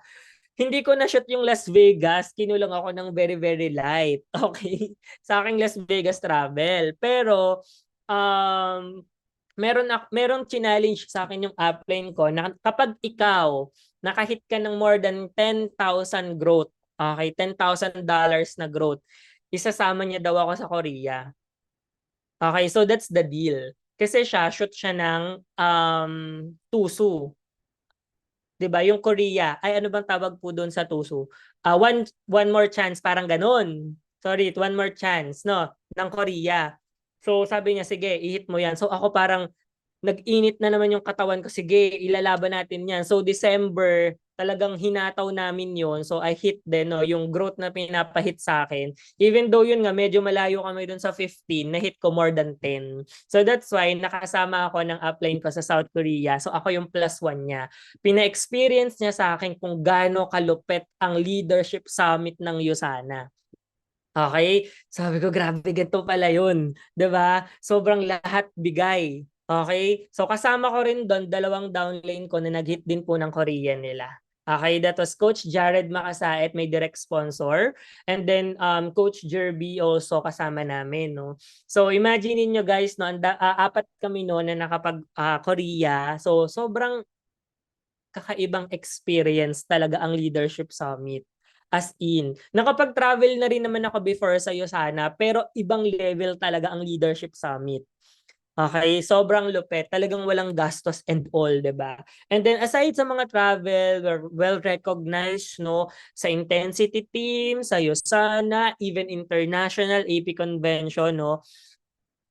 Hindi ko na shoot yung Las Vegas, kinulang ako ng very very light. Okay? Sa aking Las Vegas travel. Pero merong challenge sa akin yung upline ko na kapag ikaw nakahit ka ng more than 10,000 growth, okay, $10,000 na growth, isasama niya daw ako sa Korea. Okay, so that's the deal. Kasi shoot siya ng Tusu. 'Di ba? Yung Korea, ay ano bang tawag po doon sa Tusu? One more chance, parang ganun. Sorry, one more chance, no, ng Korea. So sabi niya, sige, i-hit mo yan. So ako parang nag-init na naman yung katawan ko. Sige, ilalaban natin yan. So December, talagang hinataw namin yon. So I hit din no, yung growth na pinapahit sa akin. Even though yun nga, medyo malayo kami dun sa 15, na-hit ko more than 10. So that's why nakasama ako ng upline ko sa South Korea. So ako yung plus one niya. Pina-experience niya sa akin kung gaano kalupit ang leadership summit ng USANA. Okay? Sabi ko, grabe, ganito pala yun. 'Di ba? Sobrang lahat bigay. Okay? So kasama ko rin doon, dalawang downlane ko na nag-hit din po ng Korean nila. Okay, that was Coach Jared Makasaet, may direct sponsor. And then Coach Jerby also kasama namin, no. So imagine niyo guys, no, apat kami no na nakapag Korea. So sobrang kakaibang experience talaga ang Leadership Summit. As in, nakapag-travel na rin naman ako before sa sana, pero ibang level talaga ang Leadership Summit. Okay, sobrang lupet. Talagang walang gastos and all, 'di ba? And then aside sa mga travel, we're well recognized no sa intensity team, sa USANA, even international AP convention no.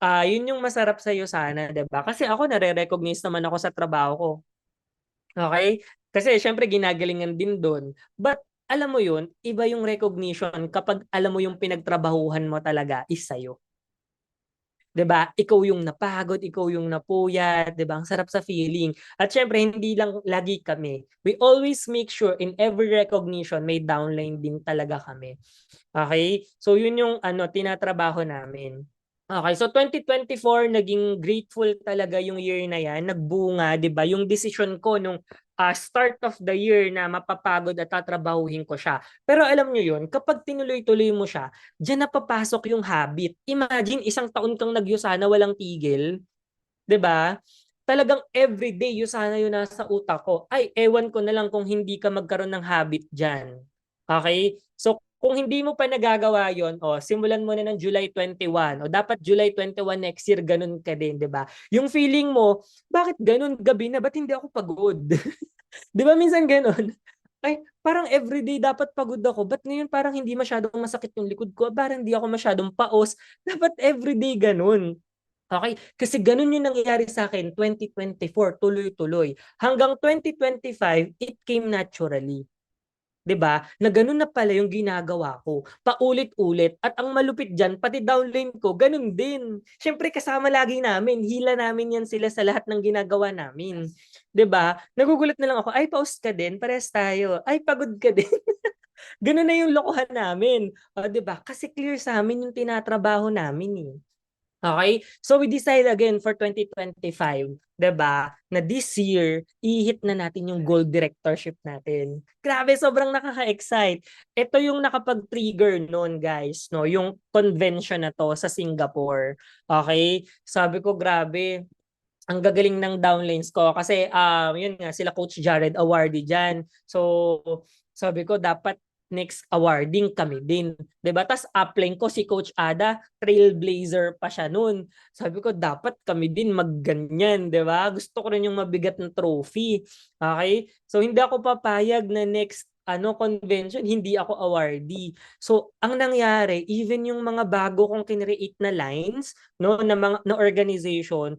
Yun yung masarap sa USANA, 'di ba? Kasi ako nare-recognize naman ako sa trabaho ko. Okay? Kasi siyempre ginagalingan din doon. But alam mo yun, iba yung recognition kapag alam mo yung pinagtrabahuhan mo talaga is sa'yo. 'Di ba? Ikaw yung napagod, ikaw yung napuyat, 'di ba? Ang sarap sa feeling. At syempre hindi lang lagi kami. We always make sure in every recognition may downline din talaga kami. Okay? So yun yung tinatrabaho namin. Okay, so 2024 naging grateful talaga yung year na yan, nagbunga, 'di ba? Yung decision ko nung start of the year na mapapagod at tatrabahuhin ko siya. Pero alam nyo yun, kapag tinuloy-tuloy mo siya, diyan na papasok yung habit. Imagine isang taon kang nagyusana walang tigil, 'di ba? Talagang everyday yusana yun nasa utak ko. Ay, ewan ko na lang kung hindi ka magkaroon ng habit diyan. Okay? So kung hindi mo pa nagagawa yon, simulan mo na ng July 21, o dapat July 21 next year, ganun ka din, 'di ba? Yung feeling mo, bakit ganun gabi na, ba't hindi ako pagod? 'Di ba minsan ganun? Ay, parang everyday dapat pagod ako. Ba't ngayon parang hindi masyadong masakit yung likod ko? Parang hindi ako masyadong paos. Dapat everyday ganun. Okay? Kasi ganun yung nangyayari sa akin 2024, tuloy-tuloy. Hanggang 2025, it came naturally. 'Di ba? Na ganun na pala yung ginagawa ko. Paulit-ulit. At ang malupit diyan, pati downline ko, ganun din. Siyempre kasama lagi namin, hila namin yan sila sa lahat ng ginagawa namin. 'Di ba? Nagugulat na lang ako, ay paus ka din, parehas tayo. Ay pagod ka din. Ganun na yung lokohan namin. O, 'di ba? Kasi clear sa amin yung tinatrabaho namin eh. Okay? So we decide again for 2025, 'di ba? Na this year, i-hit na natin yung gold directorship natin. Grabe, sobrang nakaka-excite. Ito yung nakapag-trigger noon, guys, no, yung convention na to sa Singapore. Okay? Sabi ko, grabe, ang gagaling ng downlines ko kasi yun nga sila Coach Jared awardee diyan. So sabi ko dapat next awarding kami din. 'Di ba? Tas upline ko si Coach Ada, trailblazer pa siya noon. Sabi ko dapat kami din magganyan, 'di ba? Gusto ko rin yung mabigat na trophy. Okay? So hindi ako papayag na next convention hindi ako awardee. So ang nangyari, even yung mga bago kong kinreate na lines, no, na mga na organization,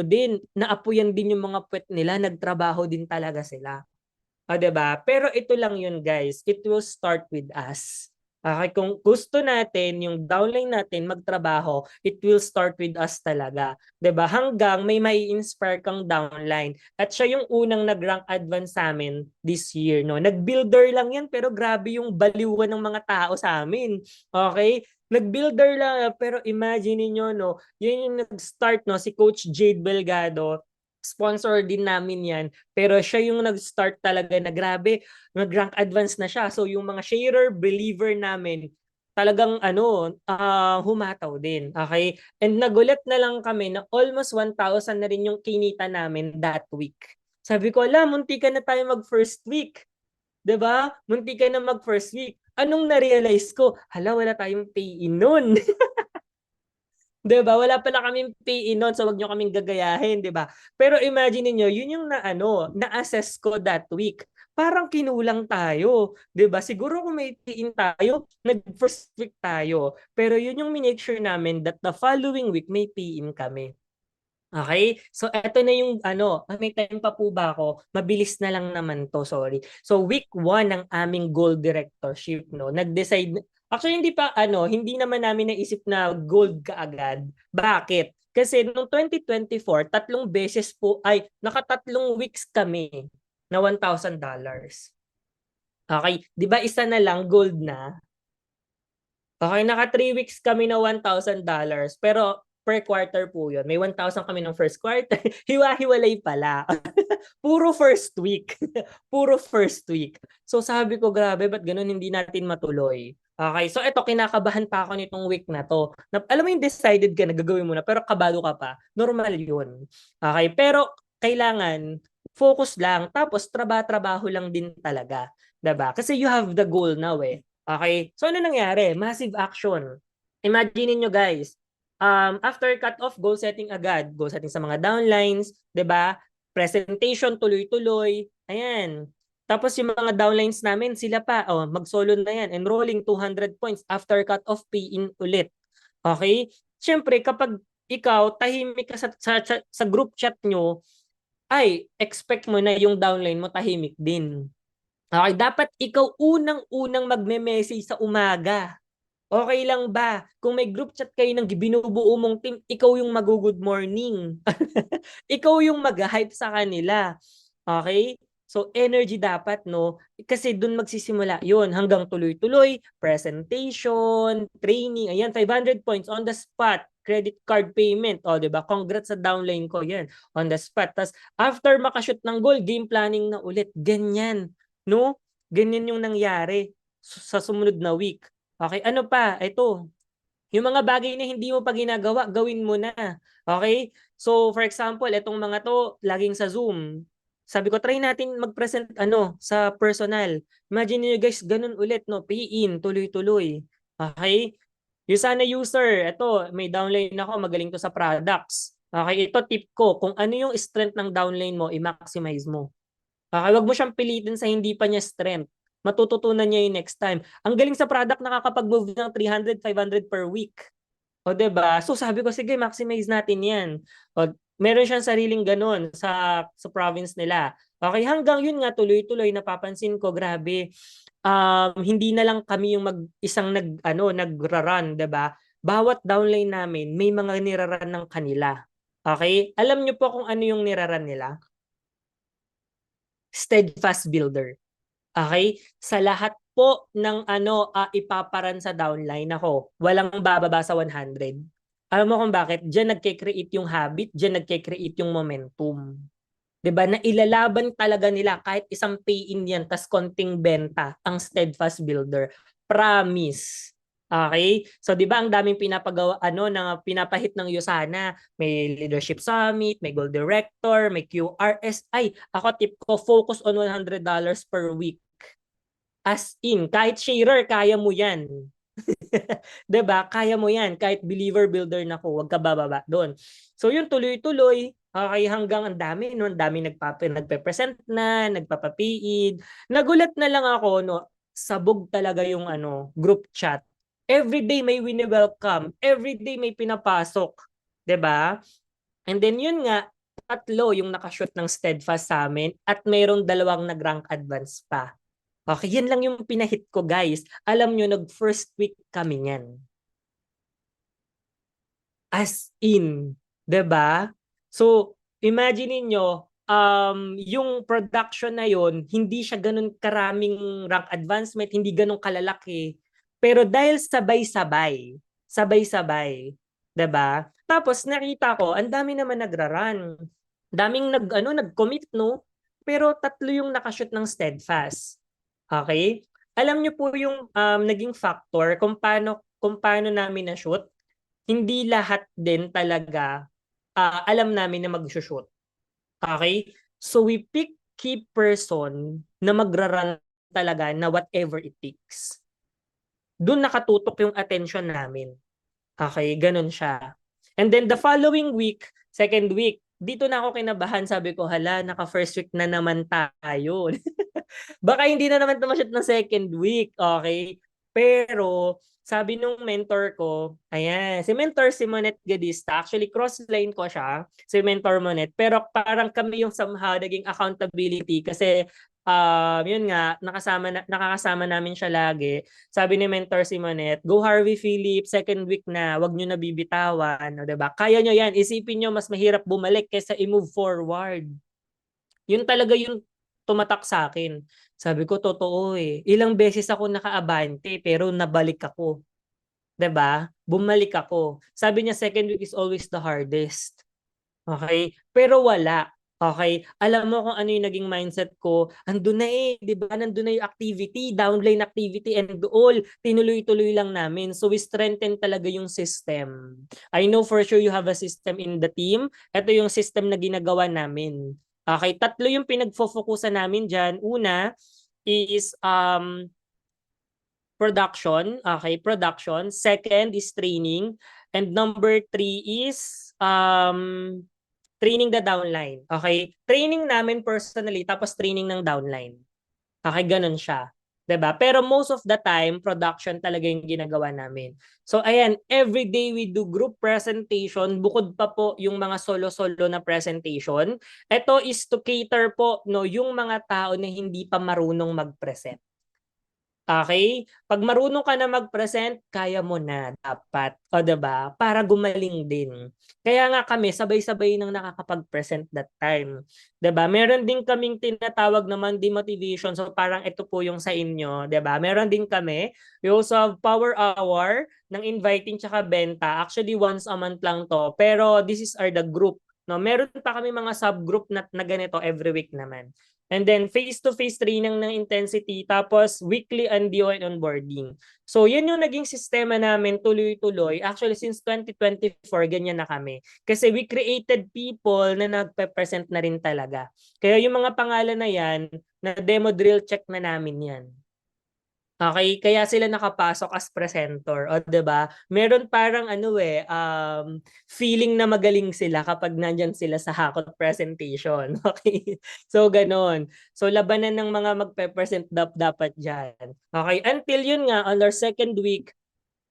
din, naapuyan din yung mga puwet nila, nagtrabaho din talaga sila. O, 'di ba? Pero ito lang yun, guys. It will start with us. Okay, kung gusto natin yung downline natin magtrabaho, it will start with us talaga. 'Di ba? Hanggang may mai-inspire kang downline. At siya yung unang nag-rank advance sa amin this year, no. Nag-builder lang yan pero grabe yung baliwan ng mga tao sa amin. Okay? Nag-builder lang pero imagine niyo, no, yun yung nag-start, no, si Coach Jade Belgado, sponsor din namin yan. Pero siya yung nag-start talaga na grabe, nag-rank advance na siya. So yung mga sharer, believer namin, talagang humataw din. Okay? And nagulat na lang kami na almost 1,000 na rin yung kinita namin that week. Sabi ko, ala, munti ka na tayo mag first week. 'Di ba? Munti ka na mag first week. Anong na-realize ko? Hala, wala tayong pay-in nun. 'Di ba? Wala pala kaming pay-in nun, so wag niyo kaming gagayahin, 'di ba? Pero imagine niyo, yun yung na-assess ko that week. Parang kinulang tayo, 'di ba? Siguro kung may pay-in tayo, nag-first week tayo. Pero yun yung minake sure namin that the following week may pay-in kami. Okay? So eto na yung may time pa po ba ako? Mabilis na lang naman 'to, sorry. So week 1 ng aming gold directorship, no, nag-decide. Actually hindi naman namin naisip na gold kaagad. Bakit? Kasi noong 2024, tatlong beses po ay nakatatlong weeks kami na $1,000. Okay, 'di ba isa na lang gold na? Okay, naka 3 weeks kami na $1,000 pero per quarter po yun. May 1,000 kami ng first quarter. Hiwa-hiwalay pala. Puro first week. Puro first week. So sabi ko, grabe, ba't ganun hindi natin matuloy? Okay, so eto, kinakabahan pa ako nitong week na to. Alam mo yung decided ka na gagawin mo na pero kabado ka pa. Normal yun. Okay, pero kailangan focus lang tapos trabaho lang din talaga. 'Di ba? Kasi you have the goal now eh. Okay? So ano nangyari? Massive action. Imagine niyo guys, after cut-off, goal setting agad. Goal setting sa mga downlines, 'di ba? Presentation tuloy-tuloy. Ayan. Tapos yung mga downlines namin, sila pa, mag-solo na yan. Enrolling 200 points after cut-off, pay-in ulit. Okay? Siyempre, kapag ikaw, tahimik ka sa group chat nyo, ay, expect mo na yung downline mo tahimik din. Okay, dapat ikaw unang-unang magme-message sa umaga. Okay lang ba? Kung may group chat kayo ng binubuo mong team, ikaw yung mag-good morning. Ikaw yung mag-hype sa kanila. Okay? So energy dapat, no? Kasi doon magsisimula 'yun hanggang tuloy-tuloy, presentation, training, ayan 500 points on the spot, credit card payment. O, 'di ba? Congrats sa downline ko 'yan, on the spot. Tas after makashoot ng goal, game planning na ulit. Ganyan, no? Ganyan yung nangyari sa sumunod na week. Okay, ano pa? Ito, yung mga bagay na hindi mo pa ginagawa, gawin mo na. Okay? So, for example, itong mga to, laging sa Zoom. Sabi ko, try natin mag-present ano sa personal. Imagine niyo guys, ganun ulit, no? Pay in, tuloy-tuloy. Okay? Yung sana user, eto, may downline ako, magaling to sa products. Okay, ito tip ko, kung ano yung strength ng downline mo, i-maximize mo. Okay, wag mo siyang pilitin sa hindi pa niya strength. Matututunan niya yung next time. Ang galing sa product, nakakapag-move ng 300, 500 per week. O, 'di ba? So sabi ko, sige, maximize natin 'yan. O, meron siyang sariling ganun sa province nila. Okay, hanggang yun nga tuloy-tuloy napapansin ko, grabe. Hindi na lang kami yung isang nagra-run, 'di ba? Bawat downline namin may mga niraran ng kanila. Okay? Alam niyo po kung ano yung niraran nila? Steadfast Builder. Okay? Sa lahat po ng ipaparan sa downline, ako, walang bababa sa 100. Alam mo kung bakit? Diyan nagke-create yung habit, diyan nagke-create yung momentum. 'Di ba? Na ilalaban talaga nila kahit isang pay-in yan tas konting benta ang Steadfast Builder. Promise. Okay? So 'di ba ang daming pinapagawa na pinapahit ng Yusana, may leadership summit, may gold director, may QRS. Ay, ako tip ko, focus on $100 per week. As in, kahit sharer, kaya mo yan. 'Di ba? Kaya mo yan. Kahit believer builder na ko, wag ka bababa doon. So yun, tuloy-tuloy. Okay, hanggang ang dami, no? Ang dami nagpe-present na, nagpapapiid. Nagulat na lang ako, no? Sabog talaga yung group chat. Every day may wini-welcome. Every day may pinapasok. 'Di ba? And then yun nga, tatlo yung nakashoot ng Steadfast sa amin at mayroong dalawang nag-rank advance pa. Okay, yan lang yung pinahit ko, guys. Alam nyo, nag-first week kami niyan. As in, 'di ba? So, imagine niyo yung production na yon, hindi siya ganun karaming rank advancement, hindi ganun kalalaki. Pero dahil sabay-sabay, sabay-sabay, 'di ba? Tapos nakita ko, ang dami naman nagra-run. Daming nag-commit, no? Pero tatlo yung nakashoot ng Steadfast. Okay? Alam niyo po yung naging factor kung paano namin na-shoot. Hindi lahat din talaga alam namin na mag-shoot. Okay? So we pick key person na magra-run talaga na whatever it takes. Doon nakatutok yung attention namin. Okay, ganun siya. And then the following week, second week, dito na ako kinabahan. Sabi ko, hala, naka first week na naman tayo. Baka hindi na naman tumasyot ng second week, okay? Pero sabi nung mentor ko, ayan, si Mentor Simonet Gadista, actually cross-line ko siya, si Mentor Monet, pero parang kami yung somehow naging accountability kasi yun nga, nakakasama namin siya lagi. Sabi ni Mentor Simonet, go Harvey Philip, second week na, wag nyo na bibitawan, o, diba? Kaya nyo yan, isipin nyo mas mahirap bumalik kaysa i-move forward. Yun talaga yung tumatak sa akin. Sabi ko, totoo eh. Ilang beses ako nakaabante pero nabalik ako. 'Di ba? Bumalik ako. Sabi niya, second week is always the hardest. Okay? Pero wala. Okay? Alam mo kung ano yung naging mindset ko? Andun na eh, 'di ba? Nandun na yung activity, downline activity and all. Tinuloy-tuloy lang namin. So we strengthen talaga yung system. I know for sure you have a system in the team. Ito yung system na ginagawa namin. Okay, tatlo yung pinagfo-focusan namin diyan. Una is production. Okay, production. Second is training. And number three is training the downline. Okay? Training namin personally, tapos training ng downline. Okay, ganun siya. 'Di ba? Pero most of the time, production talaga yung ginagawa namin. So ayan, every day we do group presentation, bukod pa po yung mga solo-solo na presentation. Ito is to cater po no yung mga tao na hindi pa marunong mag-present. Okay? Pag marunong ka na mag-present, kaya mo na dapat. O, 'di ba? Para gumaling din. Kaya nga kami sabay-sabay nang nakakapag-present that time. 'Di ba? Meron din kaming tinatawag na Monday motivation. So parang ito po yung sa inyo, 'di ba? Meron din kami. We also have power hour ng inviting tsaka benta. Actually once a month lang 'to. Pero this is the group, no? Meron pa kami mga subgroup na ganito every week naman. And then face-to-face training ng intensity, tapos weekly NDO and onboarding. So yan yung naging sistema namin tuloy-tuloy. Actually since 2024 ganyan na kami. Kasi we created people na nagpe-present na rin talaga. Kaya yung mga pangalan na yan, na demo drill check na namin yan. Okay, kaya sila nakapasok as presenter, o 'di ba? Meron parang feeling na magaling sila kapag nandiyan sila sa hakot presentation. Okay? So gano'n. So labanan ng mga magpe-present dapat diyan. Okay, until yun nga on our second week,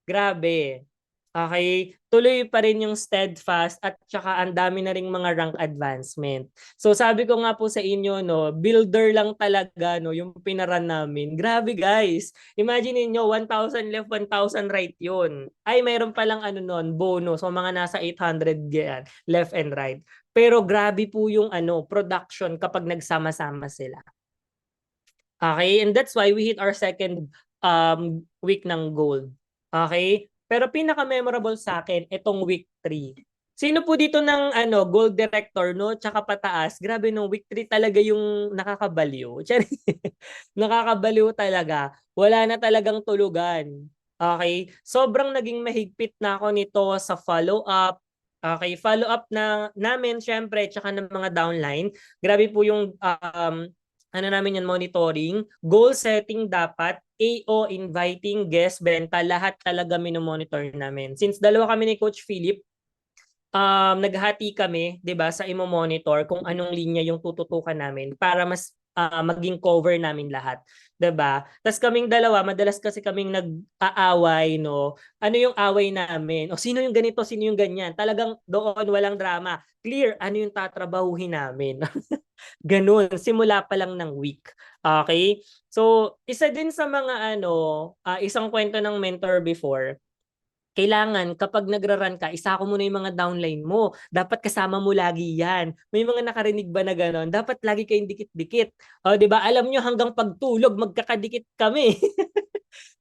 grabe. Okay, tuloy pa rin yung steadfast at tsaka ang dami na ring mga rank advancement. So sabi ko nga po sa inyo no, builder lang talaga no yung pinaran namin. Grabe guys. Imagine niyo 1,000 left, 1,000 right 'yun. Ay mayroon pa lang noon, bonus. So mga nasa 800 yan, left and right. Pero grabe po yung production kapag nagsama-sama sila. Okay, and that's why we hit our second week ng gold. Okay? Pero pinaka-memorable sa akin itong week 3. Sino po dito ng gold director no, tsaka pataas? Grabe no, week 3 talaga yung nakakabaliw. Nakakabaliw talaga. Wala na talagang tulugan. Okay? Sobrang naging mahigpit na ako nito sa follow-up. Okay, follow-up na namin syempre tsaka ng mga downline. Grabe po yung namin yan, monitoring, goal setting dapat, AO, inviting, guest, benta, lahat talaga minomonitor namin. Since dalawa kami ni Coach Philip, naghati kami, 'di ba, sa imo-monitor kung anong linya yung tututukan namin para mas maging cover namin lahat, 'di ba? Tas kaming dalawa, madalas kasi kaming nag-aaway, no. Ano yung away namin? O sino yung ganito, sino yung ganyan? Talagang doon walang drama. Clear ano yung tatrabahuhin namin. Ganun, simula pa lang ng week. Okay? So, isa din sa mga isang kwento ng mentor before, kailangan kapag nagra-run ka, isako mo na yung mga downline mo. Dapat kasama mo lagi yan. May mga nakarinig ba na gano'n? Dapat lagi kayong dikit-dikit. O, di ba? Alam nyo hanggang pagtulog, magkakadikit kami.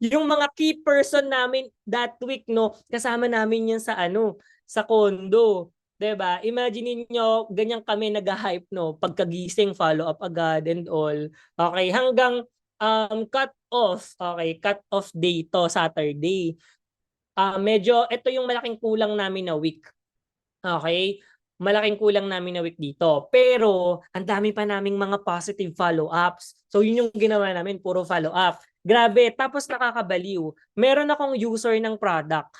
Yung mga key person namin that week, no, kasama namin yan sa condo. 'Di ba? Imagine niyo ganyan kami nag-hype no, pagkagising follow up agad and all. Okay, hanggang cut off. Okay, cut off day to Saturday. Medyo ito yung malaking kulang namin na week. Okay? Malaking kulang namin na week dito. Pero ang dami pa naming mga positive follow-ups. So yun yung ginawa namin, puro follow-up. Grabe, tapos nakakabaliw. Meron akong user ng product.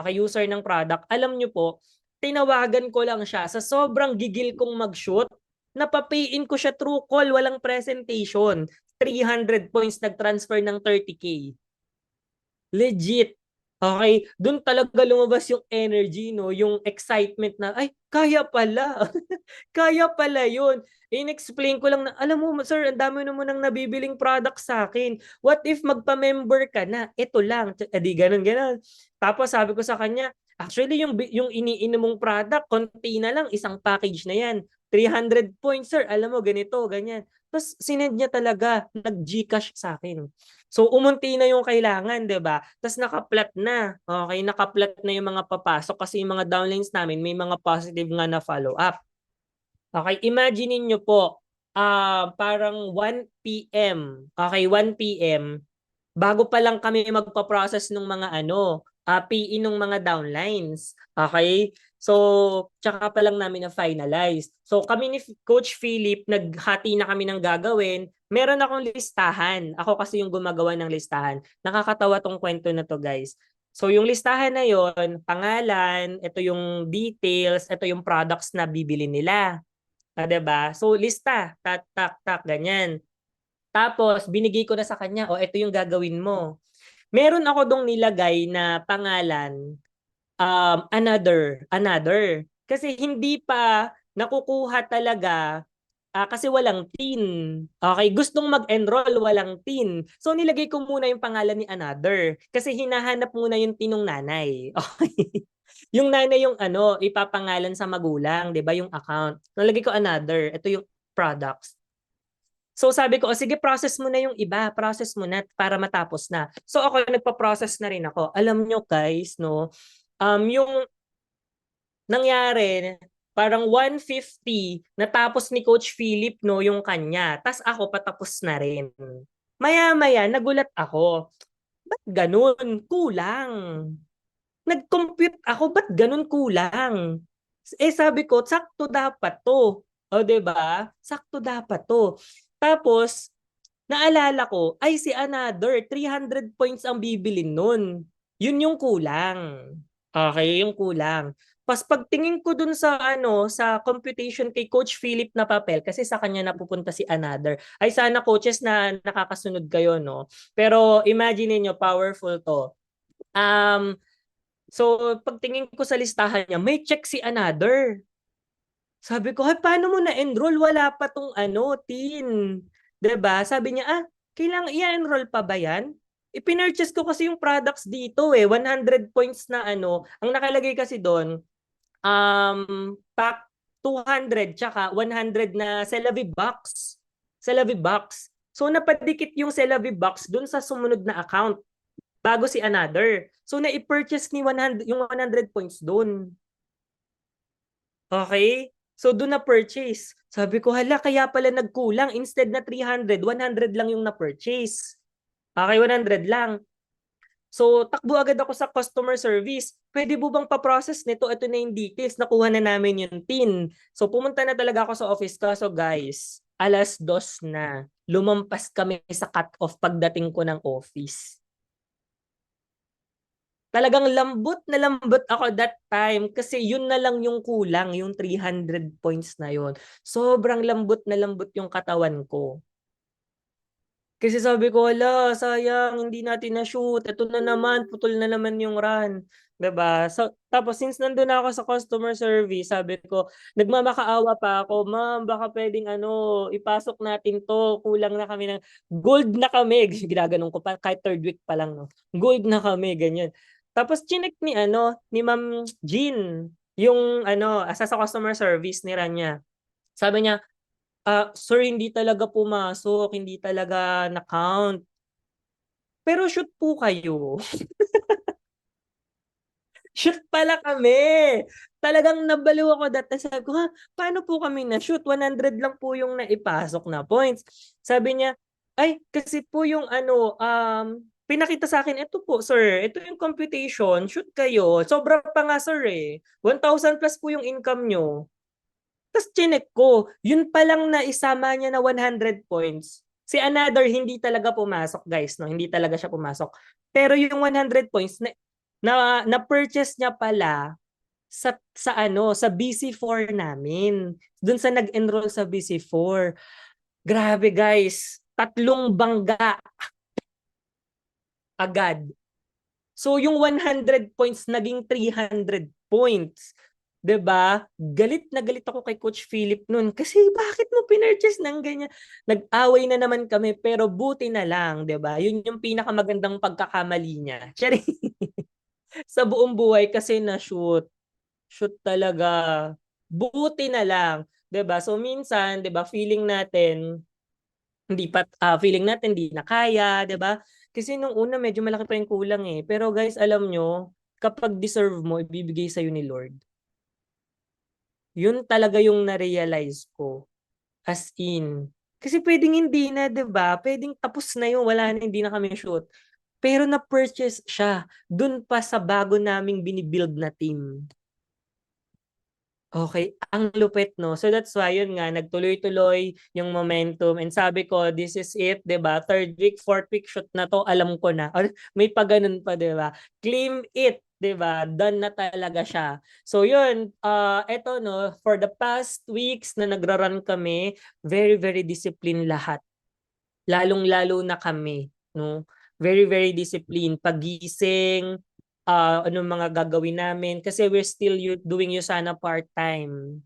User ng product. Alam nyo po, tinawagan ko lang siya sa sobrang gigil kong mag-shoot. Napapayin ko siya through call, walang presentation. 300 points nag-transfer ng 30K. Legit. Okay, doon talaga lumabas yung energy, no, yung excitement na, ay, kaya pala. Kaya pala yun. In-explain ko lang na, alam mo, sir, ang dami naman ng nabibiling product sa akin. What if magpa-member ka na? Ito lang. Di ganun, ganun. Tapos sabi ko sa kanya, actually, yung iniinom mong product, konti na lang, isang package na yan. 300 points, sir. Alam mo, ganito, ganyan. Tapos sinend niya talaga, nag-Gcash sa akin. So umunti na yung kailangan, 'di ba? Tapos naka-flat na. Okay, naka-flat na yung mga papasok kasi yung mga downlines namin may mga positive nga na follow up. Okay, imagine niyo po, parang 1 PM. Okay, 1 PM. Bago pa lang kami magpa-process ng mga PE ng mga downlines. Okay? So, tsaka pa lang namin na-finalize. So, kami ni Coach Philip, naghati na kami ng gagawin. Meron akong listahan. Ako kasi yung gumagawa ng listahan. Nakakatawa tong kwento na to, guys. So, yung listahan na yon, pangalan, ito yung details, ito yung products na bibili nila. 'Di ba? So, lista. Tak, tak, tak, ganyan. Tapos, binigay ko na sa kanya, o ito yung gagawin mo. Meron ako dong nilagay na pangalan, another. Kasi hindi pa nakukuha talaga, kasi walang tin. Okay, gustong mag-enroll, walang tin. So, nilagay ko muna yung pangalan ni another. Kasi hinahanap muna yung tinong nanay. Okay. Yung nanay yung ipapangalan sa magulang, 'di ba, yung account. Nalagay ko another. Ito yung products. So sabi ko, o sige, process mo na yung iba, process mo na para matapos na. So ako, nagpa-process na rin ako. Alam nyo guys, no, yung nangyari, parang 150 natapos ni Coach Philip no yung kanya. Tas ako patapos na rin. Maya-maya nagulat ako. Ba't ganun? Kulang. Nag-compute ako, ba't ganun kulang? Eh sabi ko, sakto dapat to. O 'di ba? Sakto dapat to. Tapos naalala ko, ay si another 300 points ang bibilin nun. Yun yung kulang. Okay, yung kulang. Pas pagtingin ko dun sa sa computation kay Coach Philip na papel kasi sa kanya napupunta si another. Ay sana coaches na nakakasunod kayo no. Pero imagine niyo powerful to. Um so pagtingin ko sa listahan niya, may check si another. Sabi ko, "Ay, paano mo na-enroll? Wala pa tong tin." 'Di ba? Sabi niya, kailangan i-enroll pa ba yan? Ipinurchase ko kasi yung products dito 100 points na ang nakalagay kasi doon, pack 200 tsaka 100 na Celavi box. Celavi box. So napadikit yung Celavi box doon sa sumunod na account bago si another. So na-purchase ni 100 yung 100 points doon. Okay? So doon na purchase. Sabi ko, hala, kaya pala nagkulang. Instead na 300, 100 lang yung na-purchase. Okay, 100 lang. So takbo agad ako sa customer service. Pwede po bang pa-process nito? Ito na yung details. Nakuha na namin yung PIN. So pumunta na talaga ako sa office. Kaso guys, 2:00 na. Lumampas kami sa cut-off pagdating ko ng office. Talagang lambot na lambot ako that time kasi yun na lang yung kulang, yung 300 points na yun. Sobrang lambot na lambot yung katawan ko. Kasi sabi ko, hala, sayang, hindi natin na-shoot. Ito na naman, putol na naman yung run. 'Di ba? So, tapos since nandun na ako sa customer service, sabi ko, nagmamakaawa pa ako, ma'am, baka pwedeng ipasok natin to. Kulang na kami ng gold na kami. Ginaganon ko pa, kahit third week pa lang, no? Gold na kami, ganyan. Tapos chinek ni Ma'am Jean, yung asa sa customer service ni Rania. Sabi niya, sir, hindi talaga pumasok, hindi talaga na-count. Pero shoot po kayo. Shoot pala kami. Talagang nabaliw ako that time. Sabi ko, paano po kami na-shoot? 100 lang po yung naipasok na points. Sabi niya, ay, kasi po yung pinakita sa akin, ito po, sir, ito yung computation, shoot kayo. Sobra pa nga, sir, eh. 1,000 plus po yung income nyo. Tapos chinek ko, yun pa lang na isama niya na 100 points. Si another hindi talaga pumasok, guys, no? Hindi talaga siya pumasok. Pero yung 100 points na purchase niya pala sa BC4 namin. Doon sa nag-enroll sa BC4. Grabe, guys. 3 bangga agad. So yung 100 points naging 300 points. 'Di ba? Galit na galit ako kay Coach Philip noon kasi bakit mo pinurchase ng ganyan? Nag-away na naman kami pero buti na lang, 'di ba? Yun yung pinakamagandang pagkakamali niya. Sa buong buhay kasi na-shoot. Shoot talaga. Buti na lang, 'di ba? So minsan, 'di ba, feeling natin hindi na kaya, 'di ba? Kasi nung una medyo malaki pa yung kulang eh. Pero guys, alam nyo, kapag deserve mo, ibibigay sa'yo ni Lord. Yun talaga yung na-realize ko. As in. Kasi pwedeng hindi na, 'di ba? Pwedeng tapos na yun, wala na, hindi na kami shoot. Pero na-purchase siya dun pa sa bago naming binibuild na team. Okay, ang lupit 'no. So that's why yun nga nagtuloy-tuloy yung momentum and sabi ko this is it, 'di ba? Third week, fourth week shoot na 'to, alam ko na. Or may pa ganun pa, 'di ba? Claim it, 'di ba? Done na talaga siya. So yun, eto 'no, for the past weeks na nagra-run kami, very very disciplined lahat. Lalong-lalo na kami, no? Very very disciplined. Pagising, anong mga gagawin namin kasi we're still doing Usana part-time.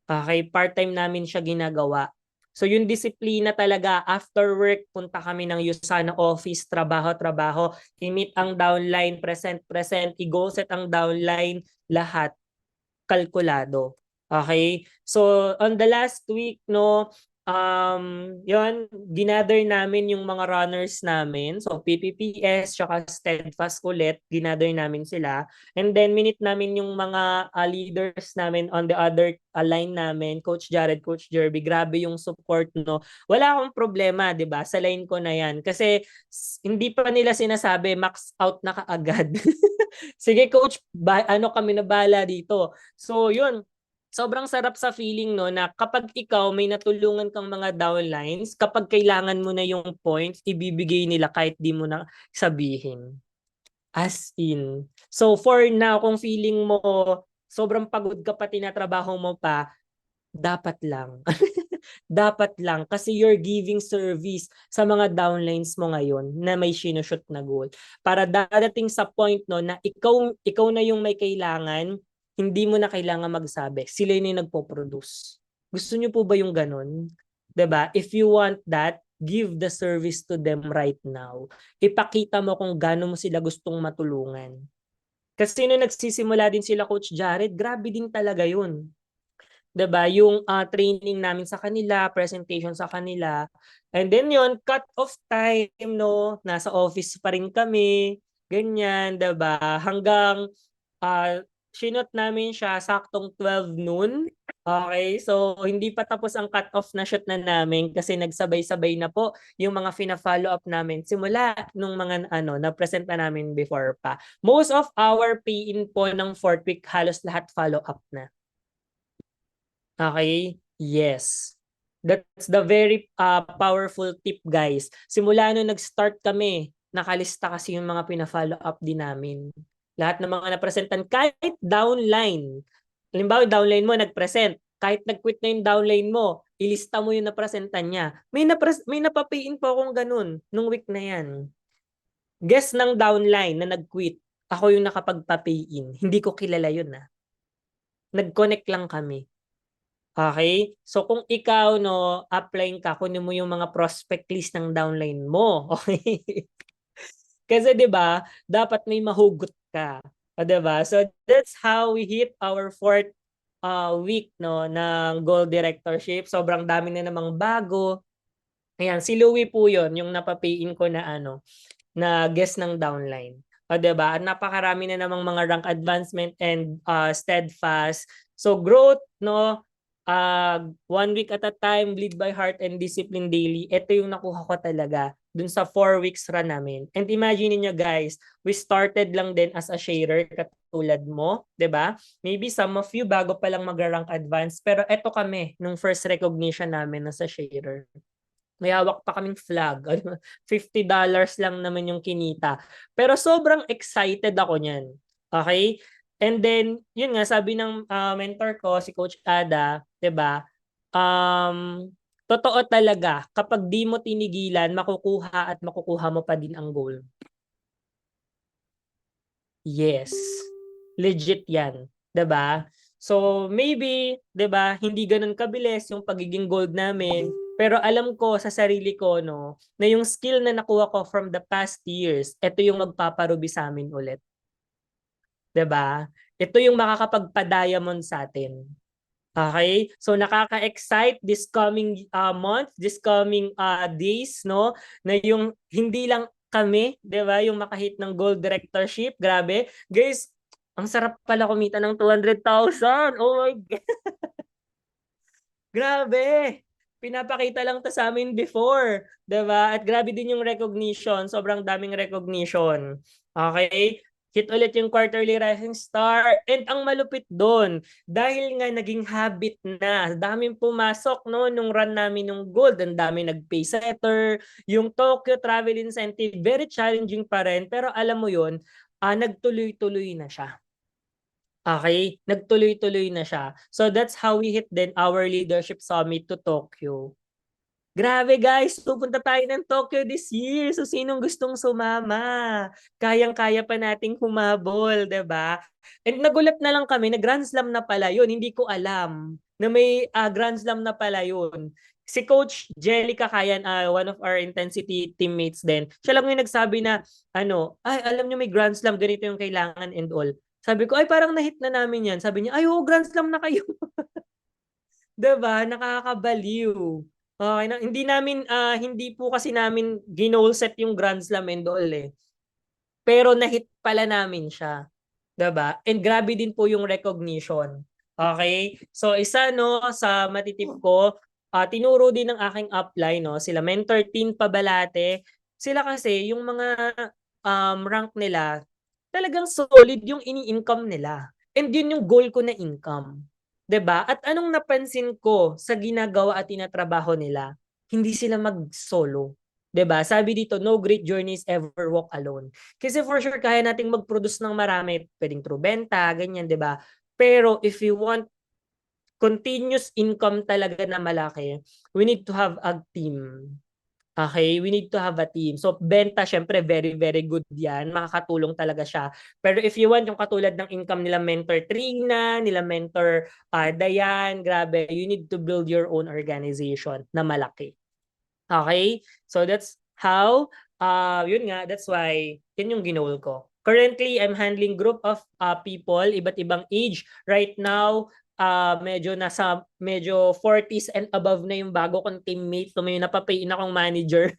Okay, part-time namin siya ginagawa. So yung disiplina talaga, after work, punta kami ng Usana office, trabaho-trabaho, i-meet ang downline, present-present, i-go set ang downline, lahat kalkulado. Okay? So on the last week, no, Yun, ginather namin yung mga runners namin. So, PPPS, tsaka Steadfast ulit, ginather namin sila. And then, minute namin yung mga leaders namin on the other line namin, Coach Jared, Coach Jerby. Grabe yung support, no? Wala akong problema, di ba? Sa line ko na yan. Kasi, hindi pa nila sinasabi, max out na kaagad. Sige, Coach, ano kami na bala dito. So, yun, sobrang sarap sa feeling no na kapag ikaw may natulungan kang mga downlines, kapag kailangan mo na yung points, ibibigay nila kahit di mo na sabihin. As in. So for now, kung feeling mo sobrang pagod ka pa, tinatrabaho mo pa, dapat lang. Dapat lang kasi you're giving service sa mga downlines mo ngayon na may sinushoot na goal. Para dadating sa point no na ikaw na yung may kailangan, hindi mo na kailangan magsabi. Sila yung nagpo-produce. Gusto niyo po ba yung ganun? 'Di ba? If you want that, give the service to them right now. Ipakita mo kung gaano mo sila gustong matulungan. Kasi nung nagsisimula din sila Coach Jared, grabe din talaga yun. 'Di ba? Yung training namin sa kanila, presentation sa kanila. And then yon cut off time no, nasa office pa rin kami, ganyan, 'di ba? Hanggang shinot namin siya saktong 12 noon. Okay, so hindi pa tapos ang cut off na shoot na namin kasi nagsabay-sabay na po yung mga fina-follow up namin simula nung mga na present na namin before pa. Most of our pay-in po ng fourth week halos lahat follow up na. Okay? Yes. That's the very powerful tip, guys. Simula nung nag-start kami, nakalista kasi yung mga pina-follow up din namin. Lahat ng mga napresentan, kahit downline. Halimbawa, downline mo nag-present. Kahit nag-quit na yung downline mo, ilista mo yung napresentan niya. May napapayin po akong ganun nung week na yan. Guess ng downline na nag-quit, ako yung nakapagpa-pay-in. Hindi ko kilala yun Nag-connect lang kami. Okay? So kung ikaw no, upline ka, kunin mo yung mga prospect list ng downline mo. Okay? Kasi 'di ba, dapat may mahugot ka. O 'di ba? So that's how we hit our fourth week no ng goal directorship. Sobrang dami na namang bago. Ayan, si Louie po 'yon, yung napapayin ko na na guest ng downline. O 'di ba? At napakarami na namang mga rank advancement and steadfast. So growth no, 1 week at a time, lead by heart and discipline daily. Ito yung nakuha ko talaga dun sa 4 weeks run namin. And imagine niyo guys, we started lang din as a sharer katulad mo, 'di ba? Maybe some of you bago pa lang mag-rank advance, pero eto kami nung first recognition namin na sa sharer. May hawak pa kaming flag. $50 lang naman yung kinita. Pero sobrang excited ako niyan. Okay? And then, yun nga, sabi ng mentor ko, si Coach Ada, 'di ba? Totoo talaga, kapag di mo tinigilan, makukuha at makukuha mo pa din ang goal. Yes. Legit 'yan, 'di ba? So maybe, 'di ba, hindi ganoon kabilis yung pagiging gold namin, pero alam ko sa sarili ko no, na yung skill na nakuha ko from the past years, ito yung magpaparubi sa amin ulit, 'di ba? Ito yung makakapagpa-diamond sa atin. Okay? So nakaka-excite this coming month, this coming days no, na yung hindi lang kami, 'di ba, yung makahit ng gold directorship. Grabe. Guys, ang sarap pala kumita ng 200,000. Oh my God. Grabe. Pinapakita lang 'to sa amin before, 'di ba? At grabe din yung recognition, sobrang daming recognition. Okay? Hit ulit yung quarterly rising star. And ang malupit doon, dahil nga naging habit na, daming pumasok no nung run namin ng gold, ang dami nag-pay setter, yung Tokyo travel incentive, very challenging pa rin, pero alam mo yun, nagtuloy-tuloy na siya. Okay, nagtuloy-tuloy na siya. So that's how we hit then our leadership summit to Tokyo. Grabe guys, pupunta tayo ng Tokyo this year. So sinong gustong sumama? Kayang-kaya pa nating humabol, 'di ba? And nagulat na lang kami na Grand Slam na pala 'yun. Hindi ko alam na may Grand Slam na pala 'yun. Si Coach Jelly Kakayan, one of our intensity teammates din. Siya lang yung nagsabi na ay alam niyo may Grand Slam, ganito yung kailangan and all. Sabi ko, ay parang na-hit na namin 'yan. Sabi niya, ay oo, Grand Slam na kayo. 'Di ba? Nakakabaliw. Okey na hindi po kasi namin ginol set yung Grand Slam and all, eh. Pero na-hit pala namin siya, 'di ba? And grabe din po yung recognition. Okay. So isa 'no, sa matitip ko, tinuro din ng aking upline 'no, sila Mentor Team Pabalate. Sila kasi yung mga, rank nila, talagang solid yung ini-income nila. And yun yung goal ko na income, 'di ba? At anong napansin ko sa ginagawa at tinatrabaho nila, hindi sila mag-solo, 'di ba? Sabi dito, "No great journeys ever walk alone." Kasi for sure kaya nating mag-produce ng marami, puwedeng through benta, ganyan, 'di ba? Pero if you want continuous income talaga na malaki, we need to have a team. Okay, we need to have a team. So benta siyempre very, very good 'yan, makakatulong talaga siya. Pero if you want yung katulad ng income nila Mentor Trina, nila Mentor, Dayan, grabe, you need to build your own organization na malaki. Okay, so that's how, yun nga, that's why yun yung ginol ko. Currently, I'm handling group of, people, iba't ibang age. Right now, medyo 40s and above na yung bago kong teammate. So may napapay akong manager.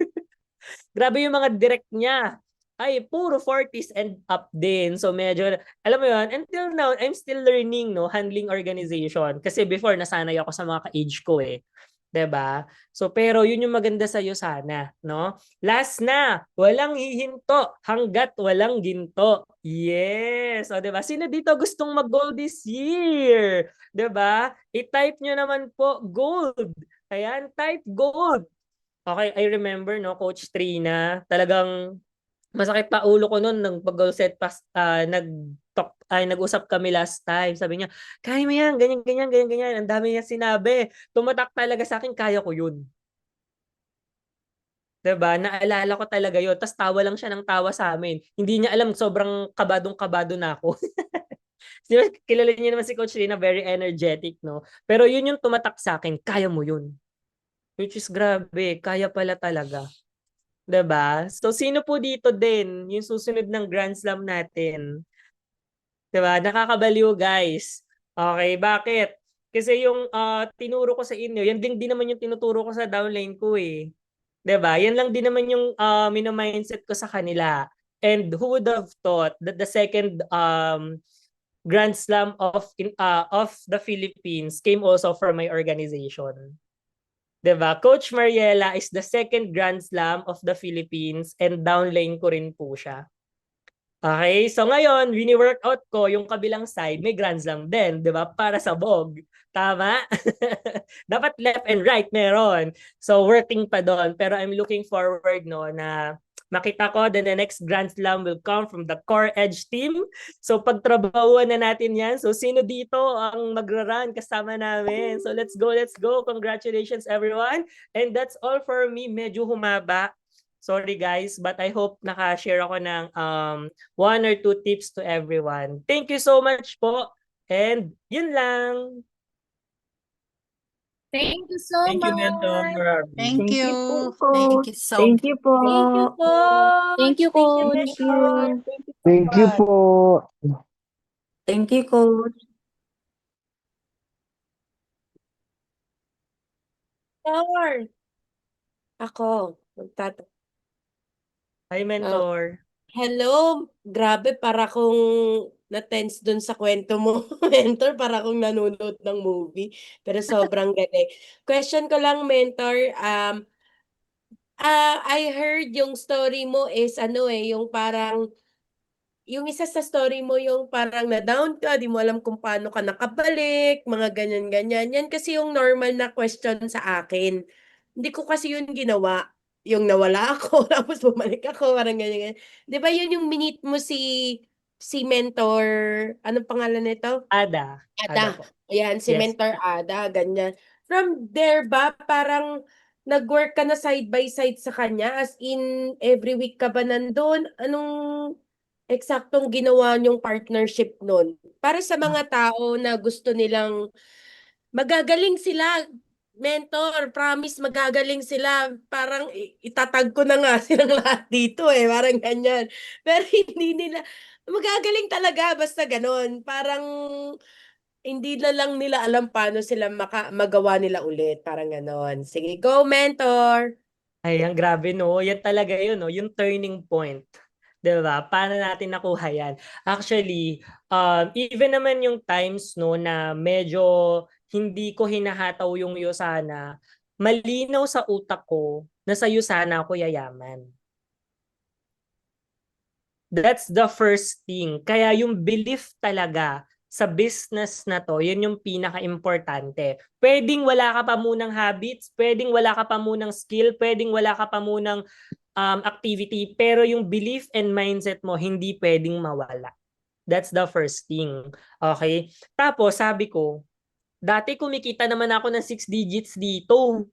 Grabe yung mga direct niya. Ay, puro 40s and up din. So medyo, alam mo yun, until now, I'm still learning, no, handling organization. Kasi before, nasanay ako sa mga ka-age ko eh. 'Di ba? So pero yun yung maganda sa iyo sana, no? Last na, walang hihinto hangga't walang ginto. Yes. O 'di ba? Sino dito gustong mag-gold this year? 'Di ba? I-type nyo naman po gold. Ayan, type gold. Okay, I remember 'no, Coach Trina, talagang masakit pa ulo ko no'n ng pag-goal set nag-usap kami last time. Sabi niya, "Kaya mo 'yan, ganyan, ganyan, ganyan, ganyan." Ang dami niyang sinabi. Tumatak talaga sa'kin, kaya ko 'yun. 'Di ba, naalala ko talaga 'yun, ta's tawa lang siya ng tawa sa'min. Hindi niya alam sobrang kabadong-kabado na ako. 'Di ba, kilala niyo naman si Coach Trina, very energetic 'no, pero 'yun yung tumatak sa'kin, "Kaya mo 'yun." Which is grabe, kaya pala talaga. 'Di ba? So, sino po dito din yung susunod ng Grand Slam natin? 'Di ba? Nakakabaliw, guys. Okay, bakit? Kasi yung, tinuro ko sa inyo, yan din naman yung tinuturo ko sa downline ko, eh. 'Di ba? Yan lang din naman yung, mina-mindset ko sa kanila. And who would have thought that the second, Grand Slam of the Philippines came also from my organization. 'Di ba? Coach Mariela is the second Grand Slam of the Philippines and downline ko rin po siya. Okay, so ngayon wini-workout ko yung kabilang side, may Grand Slam din, 'di ba? Para sa BOG, tama? Dapat left and right meron. So working pa doon, pero I'm looking forward 'no na makita ko that the next Grand Slam will come from the Core Edge team. So pagtrabahuan na natin 'yan. So sino dito ang magra-run kasama namin? So let's go, let's go. Congratulations everyone. And that's all for me. Medyo humaba. Sorry guys, but I hope naka-share ako ng 1 or 2 tips to everyone. Thank you so much po. And yun lang. Thank you so Thank you, much. Mentor. Thank Thank you. you po, Thank Coach. you so Thank you po. Thank you, Coach. Thank you, Thank you, Thank Coach. Mentor. you. Thank you so Thank you much. po. Thank you, Coach. Mentor. Ako, Hi, Oh, Mentor. hello. Grabe, para kong na-tense dun sa kwento mo, Mentor. Para kong nanonood ng movie. Pero sobrang galing. Question ko lang, Mentor. I heard yung story mo is ano eh, yung parang yung isa sa story mo yung parang na-down ka, di mo alam kung paano ka nakabalik, mga ganyan-ganyan. Yan kasi yung normal na question sa akin. Hindi ko kasi yun ginawa. Yung nawala ako, tapos bumalik ako, parang ganyan-ganyan. Di ba yun yung minute mo si mentor, anong pangalan nito? Ada. Ada Ada. po. Ayan, si Yes. mentor Ada, ganyan. From there ba, parang nag-work ka na side by side sa kanya? As in, every week ka ba nandun? Anong eksaktong ginawa niyong partnership nun? Para sa mga tao na gusto nilang magagaling sila, mentor, promise magagaling sila. Parang itatag ko na nga silang lahat dito eh, parang ganyan. Pero hindi nila, magagaling talaga, basta ganon. Parang hindi na lang nila alam paano sila magawa nila ulit. Parang ganon. Sige, go, mentor! Ay, ang grabe no. Yan talaga yun, no? Yung turning point. 'Di ba? Paano natin nakuha yan? Actually, even naman yung times no na medyo hindi ko hinahataw yung Yusana, malinaw sa utak ko na sa Yusana ako yayaman. That's the first thing. Kaya yung belief talaga sa business na to, yun yung pinaka-importante. Pwedeng wala ka pa munang habits, pwedeng wala ka pa munang skill, pwedeng wala ka pa munang activity, pero yung belief and mindset mo hindi pwedeng mawala. That's the first thing. Okay? Tapos sabi ko, dati kumikita naman ako ng 6 digits dito.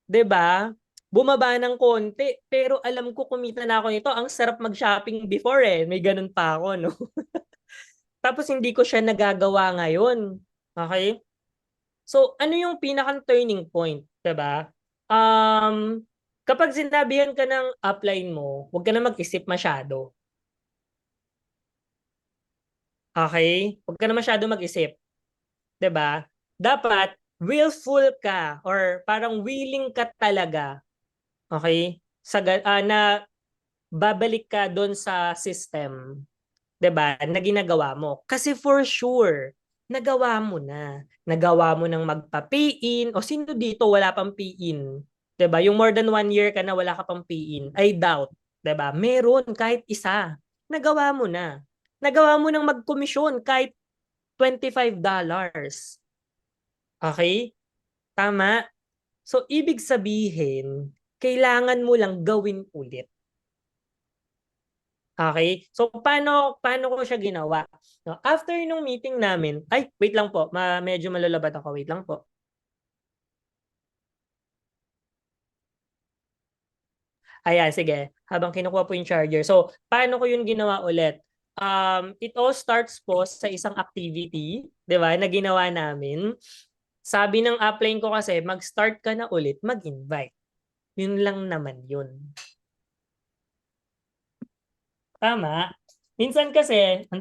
'Di ba? Bumaba ng konti, pero alam ko kumita na ako nito. Ang sarap mag-shopping before eh. May ganun pa ako, no? Tapos hindi ko siya nagagawa ngayon. Okay? So, ano yung pinakang turning point, 'di ba? Kapag sinabihan ka ng upline mo, huwag ka na mag-isip masyado. Okay? Huwag ka na masyado mag-isip, 'di ba? Dapat willful ka or parang willing ka talaga, okay? Na babalik ka doon sa system, 'di ba? Na ginagawa mo. Kasi for sure, nagawa mo na. Nagawa mo ng magpa-pay-in o sino dito wala pang pay-in? 'Di ba? Yung more than 1 year ka na wala ka pang pay-in. I doubt, 'di ba? Meron kahit isa. Nagawa mo na. Nagawa mo ng mag-komisyon kahit $25. Okay? Tama? So ibig sabihin, kailangan mo lang gawin ulit. Okay? So paano ko siya ginawa? No, after nung meeting namin, ay wait lang po, medyo malalabat ako, wait lang po. Ayan, sige. Habang kinukuha po yung charger. So, paano ko yun ginawa ulit? It all starts po sa isang activity, 'di ba, na ginawa namin. Sabi ng upline ko kasi, mag-start ka na ulit, mag-invite. Yun lang naman yun. Tama? Minsan kasi,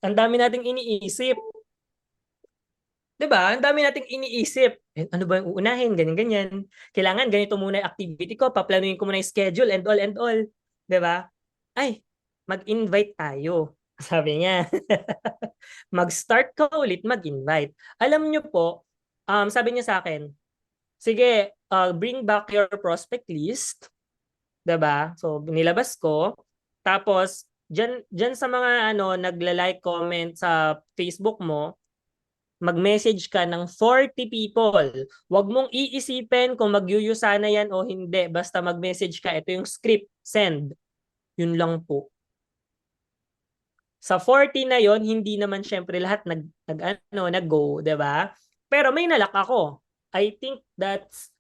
ang dami nating iniisip. 'Di ba? Ang dami nating iniisip. Eh, ano ba yung uunahin? Ganyan, ganyan. Kailangan ganito muna yung activity ko. Paplanuhin ko muna yung schedule and all and all. 'Di ba? Ay, mag-invite tayo. Sabi niya. Mag-start ka ulit, mag-invite. Alam niyo po, sabi niya sa akin, sige, bring back your prospect list. 'Di ba? So, nilabas ko. Tapos, dyan sa mga nagla-like, comment sa Facebook mo, mag-message ka ng 40 people. Huwag mong iisipin kung mag-uyusana yan o hindi. Basta mag-message ka. Ito yung script. Send. Yun lang po. Sa 40 na yon, hindi naman syempre lahat nag-go, 'di ba? Pero may nalak ako. I think that's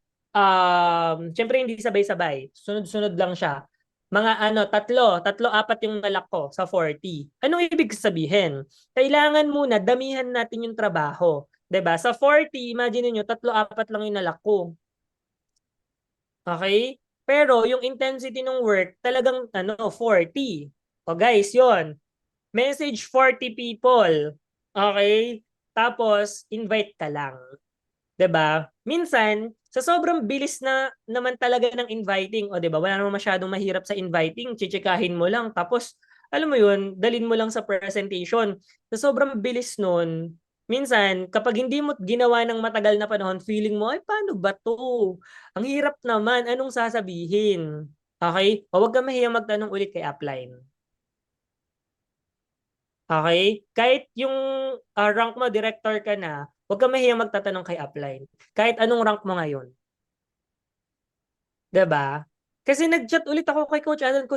syempre hindi sabay-sabay. Sunod-sunod lang siya. Mga tatlo, apat yung nalak ko sa 40. Anong ibig sabihin? Kailangan muna damihan natin yung trabaho, 'di ba? Sa 40, imagine niyo tatlo, apat lang yung nalak ko. Okay? Pero yung intensity ng work talagang 40. O guys, 'yon. Message 40 people. Okay? Tapos, invite ka lang. 'Di ba? Minsan, sa sobrang bilis na naman talaga ng inviting, o 'di ba? Wala namang masyadong mahirap sa inviting, chichikahin mo lang. Tapos, alam mo 'yun, dalin mo lang sa presentation. Sa sobrang bilis nun, minsan, kapag hindi mo ginawa ng matagal na panahon, feeling mo, ay, paano ba to? Ang hirap naman, anong sasabihin? Okay? O wag kang mahiyang magtanong ulit kay upline. Okay? Kahit yung rank mo, director ka na, huwag kang mahiyang magtatanong kay upline. Kahit anong rank mo ngayon. 'Di ba? Kasi nag-chat ulit ako kay Coach Adan,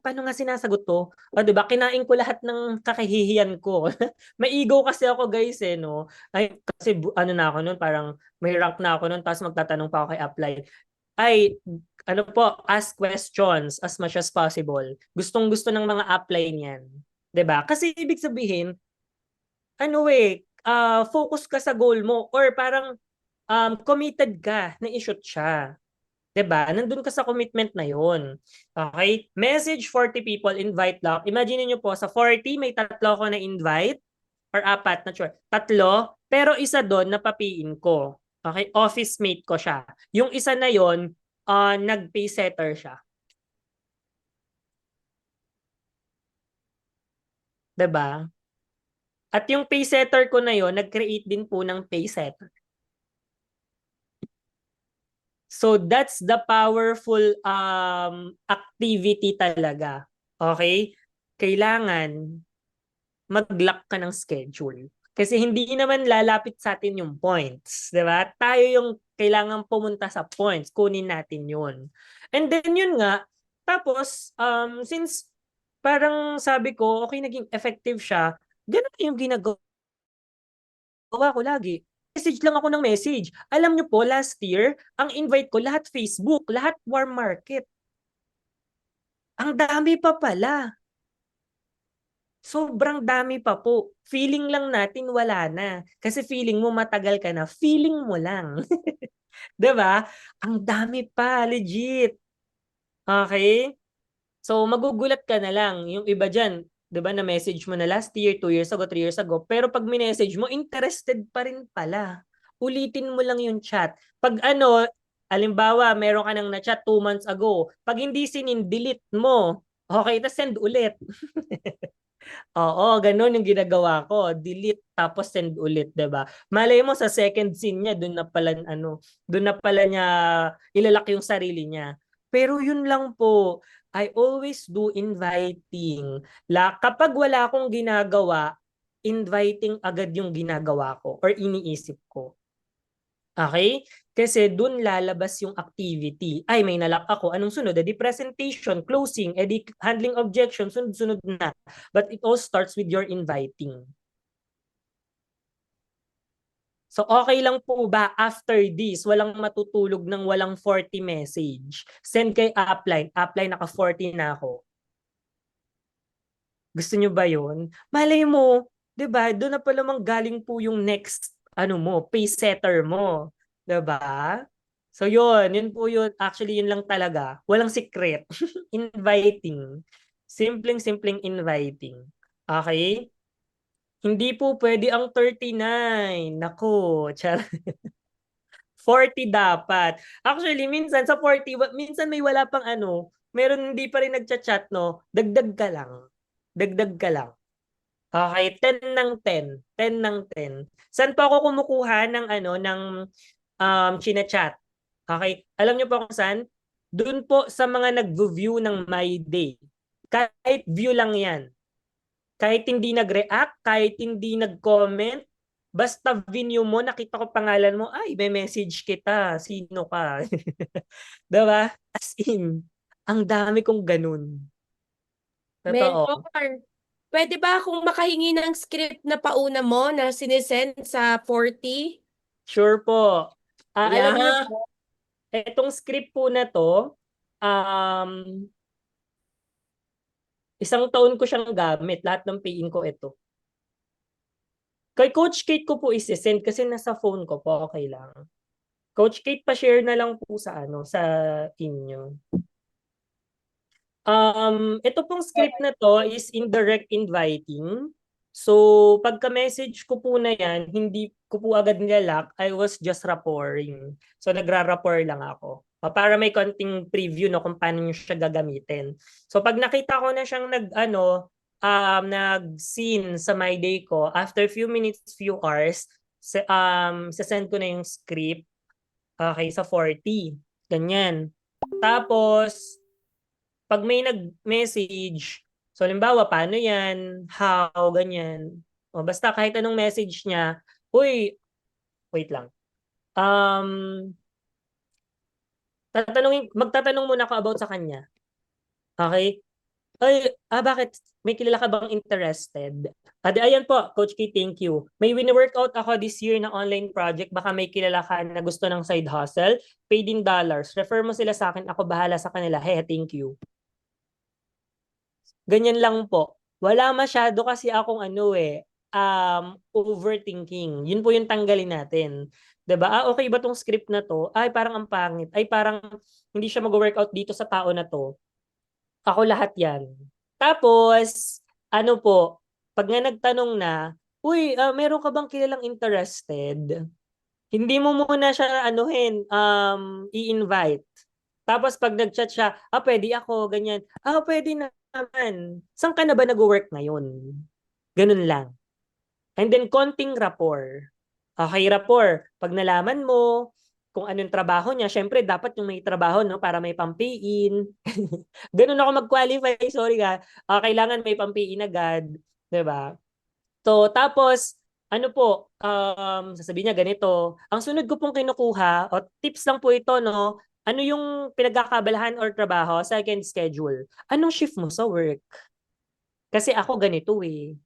paano nga sinasagot to? O 'di ba, kinain ko lahat ng kakahihiyan ko. May ego kasi ako guys eh, no? Ay, kasi na ako noon, parang may rank na ako noon, tapos magtatanong pa ako kay upline. Ay, ask questions as much as possible. Gustong-gusto ng mga upline yan. 'Di ba? Kasi ibig sabihin, focus ka sa goal mo or parang committed ka na i-shoot siya. 'Di ba? Nandun ka sa commitment na 'yon. Okay? Message 40 people, invite lang. Imagine niyo po, sa 40 may tatlo ako na invite. or 4, not sure. 3, pero isa doon napapiin ko. Okay, office mate ko siya. Yung isa na yon, nag-pay setter siya. 'Di ba? At yung pay setter ko na yon, nag-create din po ng pay setter. So that's the powerful activity talaga. Okay? Kailangan mag-lock ka ng schedule. Kasi hindi naman lalapit sa atin yung points, 'di ba? Tayo yung kailangan pumunta sa points, kunin natin 'yun. And then yun nga, tapos since parang sabi ko, okay, naging effective siya, ganun yung ginagawa ko lagi. Message lang ako ng message. Alam nyo po, last year, ang invite ko, lahat Facebook, lahat warm market. Ang dami pa pala. Sobrang dami pa po. Feeling lang natin wala na. Kasi feeling mo matagal ka na. Feeling mo lang. 'Di ba? Ang dami pa, legit. Okay? So magugulat ka na lang. Yung iba diyan, 'di ba, na message mo na last year, 2 years ago, 3 years ago, pero pag minessage mo, interested pa rin pala. Ulitin mo lang yung chat. Pag ano, halimbawa, meron ka nang na-chat 2 months ago, pag hindi delete mo. Okay, tapos send ulit. Oo, ganun yung ginagawa ko. Delete tapos send ulit, 'di ba? Malay mo sa second scene niya doon na pala niya ilalak yung sarili niya. Pero yun lang po, I always do inviting. Kapag wala akong ginagawa, inviting agad yung ginagawa ko or iniisip ko. Okay? Kasi dun lalabas yung activity. Ay, may nalak ako. Anong sunod? Edi presentation, closing, edi handling objection, sunod-sunod na. But it all starts with your inviting. So okay lang po ba after this, walang matutulog ng walang 40 message? Send kay upline. Upline, naka 40 na ako. Gusto nyo ba yun? Malay mo, 'di ba? Doon na pala galing po yung next pay setter mo, 'di ba? So yun po yun. Actually yun lang talaga. Walang secret. Inviting. Simpleng-simpleng inviting. Okay? Hindi po pwede ang 39. Naku, char. 40 dapat. Actually, minsan sa 40, minsan may wala pang meron hindi pa rin nagchat-chat, no? Dagdag ka lang. Dagdag ka lang. Okay, 10 ng 10. 10 ng 10. Saan pa ako kumukuha ng chinachat? Okay, alam niyo po kung saan? Doon po sa mga nag-view ng My Day. Kahit view lang yan. Kahit hindi nag-react, kahit hindi nag-comment, basta view mo, nakita ko pangalan mo, ay, may message kita. Sino ka? Diba? As in, ang dami kong ganun. Totoo. Mentor, pwede ba akong makahingi ng script na pauna mo na sinesend sa 40? Sure po. Alam niyo Yeah. po, etong script po na to, um, 1 taon ko siyang gamit. Lahat ng pay ko ito. Kay Coach Kate ko po isi-send kasi nasa phone ko po. Okay lang. Coach Kate, pa-share na lang po sa sa inyo. Ito pong script na to is indirect inviting. So, pagka-message ko po na yan, hindi ko po agad nilalak. I was just rapporting. So, nagra-rapport lang ako. Para may konting preview no kung paano nyo siya gagamitin. So, pag nakita ko na siyang nag-scene sa My Day ko, after few minutes, few hours, sasend ko na yung script, okay, sa 40. Ganyan. Tapos, pag may nag-message, so halimbawa, paano yan, how, ganyan. O basta kahit anong message niya, uy, wait lang. Magtatanong muna ako about sa kanya. Okay? Ay, bakit? May kilala ka bang interested? Ayan po, Coach K, thank you. May wini-workout ako this year na online project. Baka may kilala ka na gusto ng side hustle. Paid in dollars. Refer mo sila sa akin. Ako bahala sa kanila. Hey, thank you. Ganyan lang po. Wala masyado kasi akong overthinking. Yun po yung tanggalin natin. 'Di ba? Okay ba tong script na to? Ay, parang ang pangit. Ay, parang hindi siya mag-workout dito sa tao na to. Ako lahat yan. Tapos, pag nga nagtanong na, Uy, meron ka bang kilalang interested? Hindi mo muna siya anuhin, i-invite. Tapos pag nag-chat siya, pwede ako, ganyan. Pwede naman. Saan ka na ba nag-work ngayon? Ganun lang. And then konting rapport. Okay, rapport. Pag nalaman mo kung anong trabaho niya, syempre dapat yung may trabaho, no, para may pampiin. Ganun ako mag-qualify, sorry ka. Kailangan may pampiin agad, 'di ba? So, tapos, ano po, sasabihin niya ganito, ang sunod ko pong kinukuha, o tips lang po ito, no? Ano yung pinagkakabalahan or trabaho? Second schedule. Anong shift mo sa work? Kasi ako ganito eh.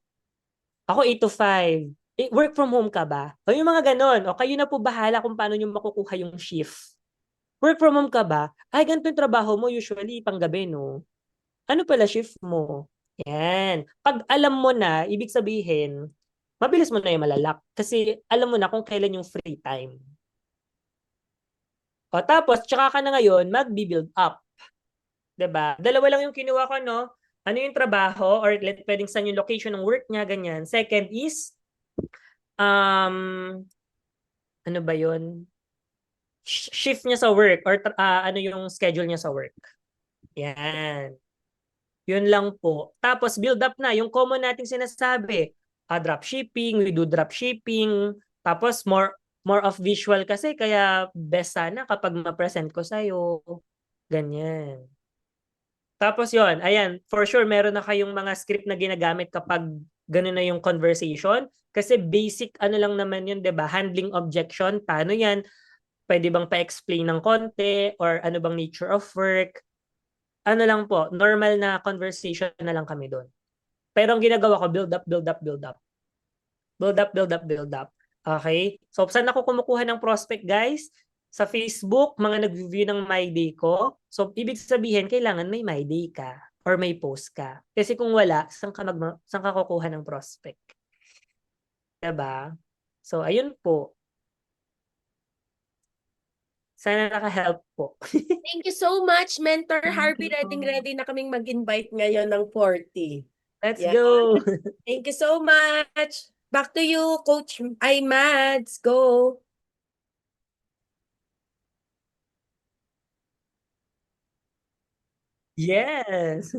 Ako 8 to 5. Work from home ka ba? O yung mga ganon. O kayo na po bahala kung paano nyo makukuha yung shift. Work from home ka ba? Ay, ganito yung trabaho mo usually panggabi, no? Ano pala shift mo? Yan. Pag alam mo na, ibig sabihin, mabilis mo na yung malalak. Kasi alam mo na kung kailan yung free time. O tapos, tsaka ka na ngayon, mag-build up. 'Di ba? Dalawa lang yung kinuha ko, no? Ano yung trabaho or pwedeng saan yung location ng work niya, ganyan. Second is, um, ano ba yun? Shift niya sa work or ano yung schedule niya sa work. Yan. Yun lang po. Tapos build up na yung common nating sinasabi. Drop shipping, we do drop shipping. Tapos more of visual kasi kaya best sana kapag ma-present ko sa'yo. Ganyan. Tapos yon, ayan, for sure meron na kayong mga script na ginagamit kapag gano'n na yung conversation. Kasi basic ano lang naman yun, 'di ba? Handling objection, paano yan? Pwede bang pa-explain ng konti or ano bang nature of work? Ano lang po, normal na conversation na lang kami doon. Pero ang ginagawa ko, build up, build up, build up. Build up, build up, build up. Okay? So, saan ako kumukuha ng prospect, guys? Sa Facebook, mga nag-review ng My Day ko. So, ibig sabihin, kailangan may My Day ka or may post ka. Kasi kung wala, saan ka kukuha ng prospect? Diba? So, ayun po. Sana naka-help po. Thank you so much, Mentor Thank Harvey. you po. Ready na kaming mag-invite ngayon ng 40. Let's Yeah. go! Thank you so much. Back to you, Coach Mads. Go. Yes!